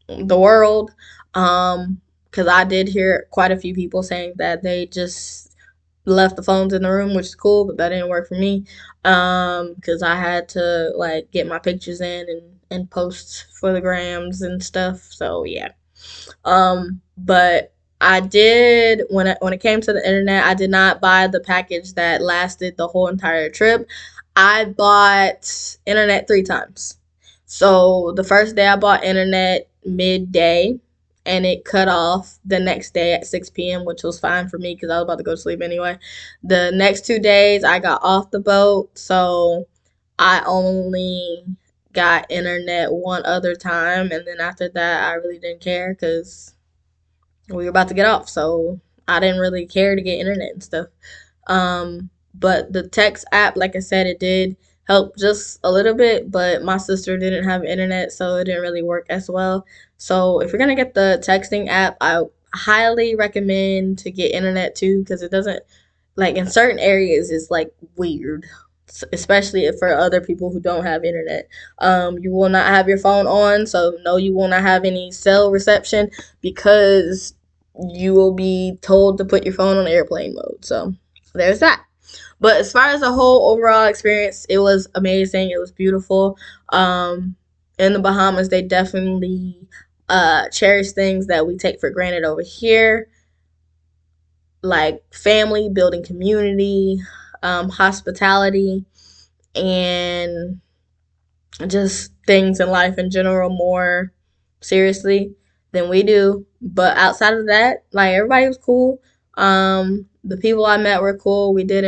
the world. Because I did hear quite a few people saying that they just left the phones in the room, which is cool, but that didn't work for me. Because I had to like get my pictures in and post for the grams and stuff. So yeah. But I did when it came to the internet, I did not buy the package that lasted the whole entire trip. I bought internet 3 times. So the first day I bought internet midday and it cut off the next day at 6 p.m., which was fine for me because I was about to go to sleep anyway. The next 2 days I got off the boat, so I only got internet one other time, and then after that I really didn't care because we were about to get off, so I didn't really care to get internet and stuff. But the text app, like I said, it did help just a little bit, but my sister didn't have internet, so it didn't really work as well. So if you're gonna get the texting app, I highly recommend to get internet too, because it doesn't, like, in certain areas it's like weird, especially if for other people who don't have internet. You will not have your phone on, so no, you will not have any cell reception because you will be told to put your phone on airplane mode. So there's that. But as far as the whole overall experience, it was amazing. It was beautiful. In the Bahamas, they definitely cherish things that we take for granted over here, like family, building community, hospitality, and just things in life in general more seriously than we do. But outside of that, like, everybody was cool. The people I met were cool. We did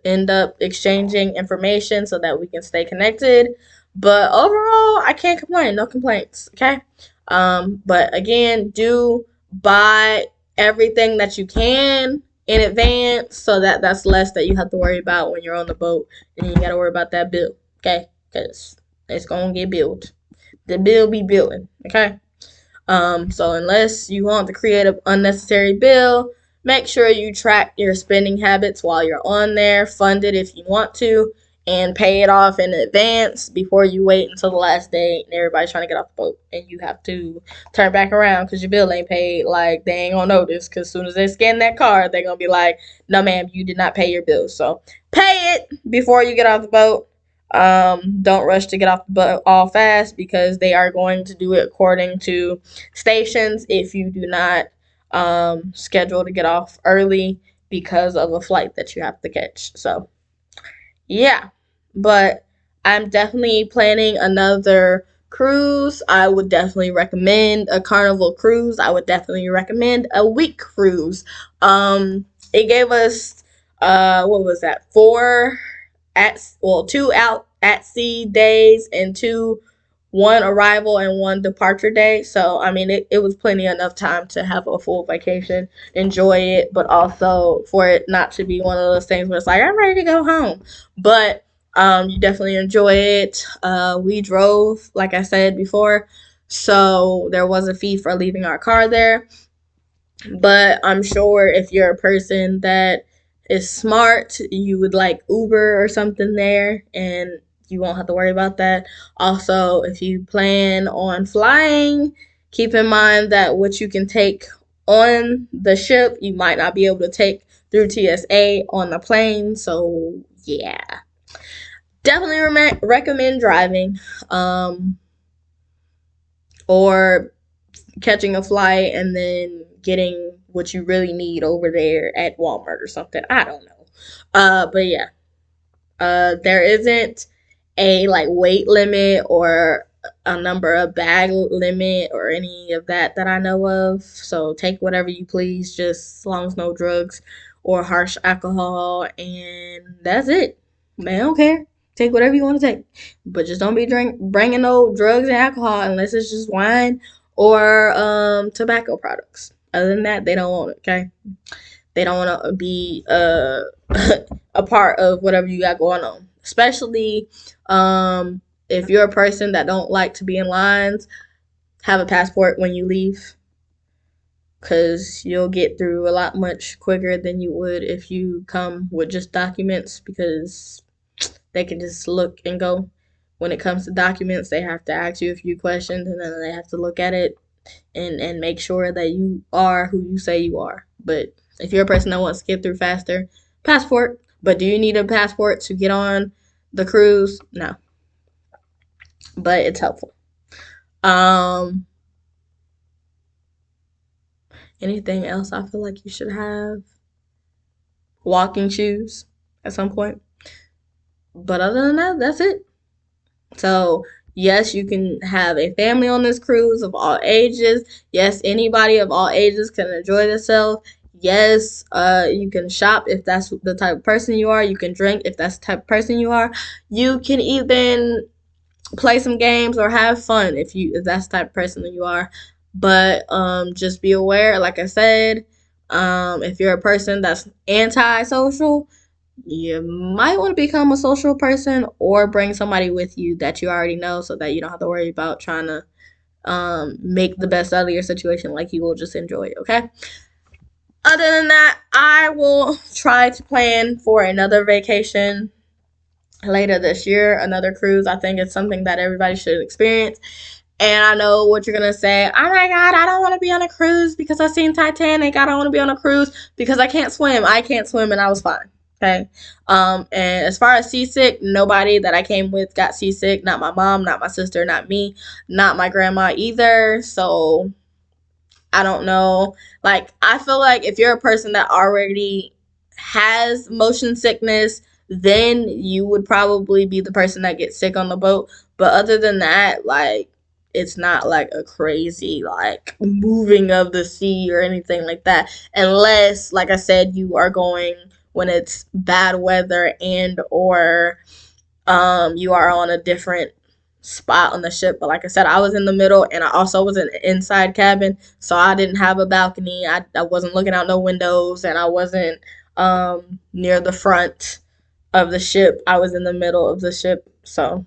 end up exchanging information so that we can stay connected. But overall, I can't complain. No complaints. Okay. But again, do buy everything that you can in advance so that that's less that you have to worry about when you're on the boat and you got to worry about that bill. Okay. Because it's gonna get built. The bill be building, okay? So unless you want to create an unnecessary bill, make sure you track your spending habits while you're on there. Fund it if you want to, and pay it off in advance before you wait until the last day and everybody's trying to get off the boat and you have to turn back around because your bill ain't paid. Like, they ain't gonna notice because as soon as they scan that card, they're gonna be like, no ma'am, you did not pay your bill. So pay it before you get off the boat. Don't rush to get off the boat all fast because they are going to do it according to stations if you do not schedule to get off early because of a flight that you have to catch. So yeah, but I'm definitely planning another cruise. I would definitely recommend a Carnival cruise. I would definitely recommend a week cruise. It gave us what was that? Two out at sea days and one arrival and one departure day. So I mean, it was plenty enough time to have a full vacation, enjoy it, but also for it not to be one of those things where it's like, I'm ready to go home. But you definitely enjoy it. We drove, like I said before, So there was a fee for leaving our car there. But I'm sure if you're a person that is smart, you would like Uber or something there, and you won't have to worry about that. Also, if you plan on flying, keep in mind that what you can take on the ship, you might not be able to take through TSA on the plane. So, yeah. Definitely recommend driving, or catching a flight and then getting what you really need over there at Walmart or something. I don't know. But yeah, there isn't a like weight limit or a number of bag limit or any of that I know of. So take whatever you please, just as long as no drugs or harsh alcohol, and that's it. Man, I don't care. Take whatever you want to take, but just don't be bringing no drugs and alcohol unless it's just wine or tobacco products. Other than that, they don't want it. Okay, they don't want to be a part of whatever you got going on. Especially if you're a person that don't like to be in lines, have a passport when you leave, because you'll get through a lot much quicker than you would if you come with just documents, because they can just look and go. When it comes to documents, they have to ask you a few questions, and then they have to look at it and make sure that you are who you say you are. But if you're a person that wants to get through faster, passport. But do you need a passport to get on the cruise? No. But it's helpful. Um, Anything else I feel like you should have? Walking shoes at some point. But other than that, that's it. So, yes, you can have a family on this cruise of all ages. Yes, anybody of all ages can enjoy themselves. Yes, you can shop if that's the type of person you are. You can drink if that's the type of person you are. You can even play some games or have fun if that's the type of person that you are. But just be aware, like I said, if you're a person that's antisocial, you might want to become a social person or bring somebody with you that you already know, so that you don't have to worry about trying to make the best out of your situation. Like, you will just enjoy it, okay? Other than that, I will try to plan for another vacation later this year, another cruise. I think it's something that everybody should experience. And I know what you're going to say. Oh my God, I don't want to be on a cruise because I've seen Titanic. I don't want to be on a cruise because I can't swim. I can't swim, and I was fine. Okay. And as far as seasick, nobody that I came with got seasick. Not my mom, not my sister, not me, not my grandma either. So I don't know. Like, I feel like if you're a person that already has motion sickness, then you would probably be the person that gets sick on the boat. But other than that, like, it's not like a crazy, like, moving of the sea or anything like that. Unless, like I said, you are going when it's bad weather, and or you are on a different spot on the ship. But like I said, I was in the middle, and I also was in an inside cabin, so I didn't have a balcony. I wasn't looking out no windows, and I wasn't near the front of the ship. I was in the middle of the ship, so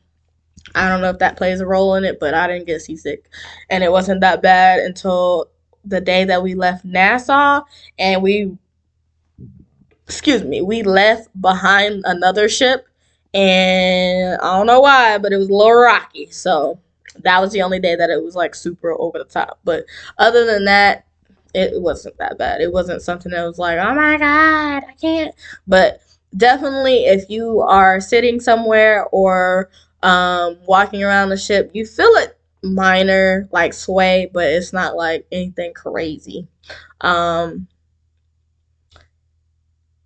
I don't know if that plays a role in it, but I didn't get seasick, and it wasn't that bad until the day that we left Nassau, and we left behind another ship, and I don't know why, but it was a little rocky. So that was the only day that it was like super over the top. But other than that, it wasn't that bad. It wasn't something that was like, oh my God, I can't. But definitely, if you are sitting somewhere or walking around the ship, you feel it minor, like sway, but it's not like anything crazy. Um,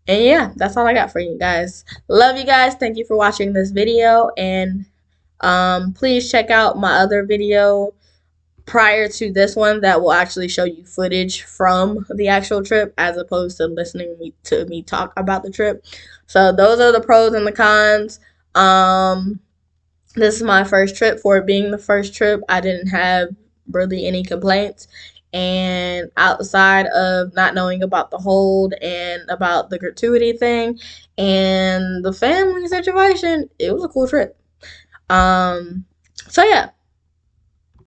and yeah, that's all I got for you guys. Love you guys. Thank you for watching this video. And please check out my other video prior to this one that will actually show you footage from the actual trip, as opposed to listening to me talk about the trip. So those are the pros and the cons. This is my first trip. For it being the first trip, I didn't have really any complaints. And outside of not knowing about the hold and about the gratuity thing and the family situation, it was a cool trip. So yeah,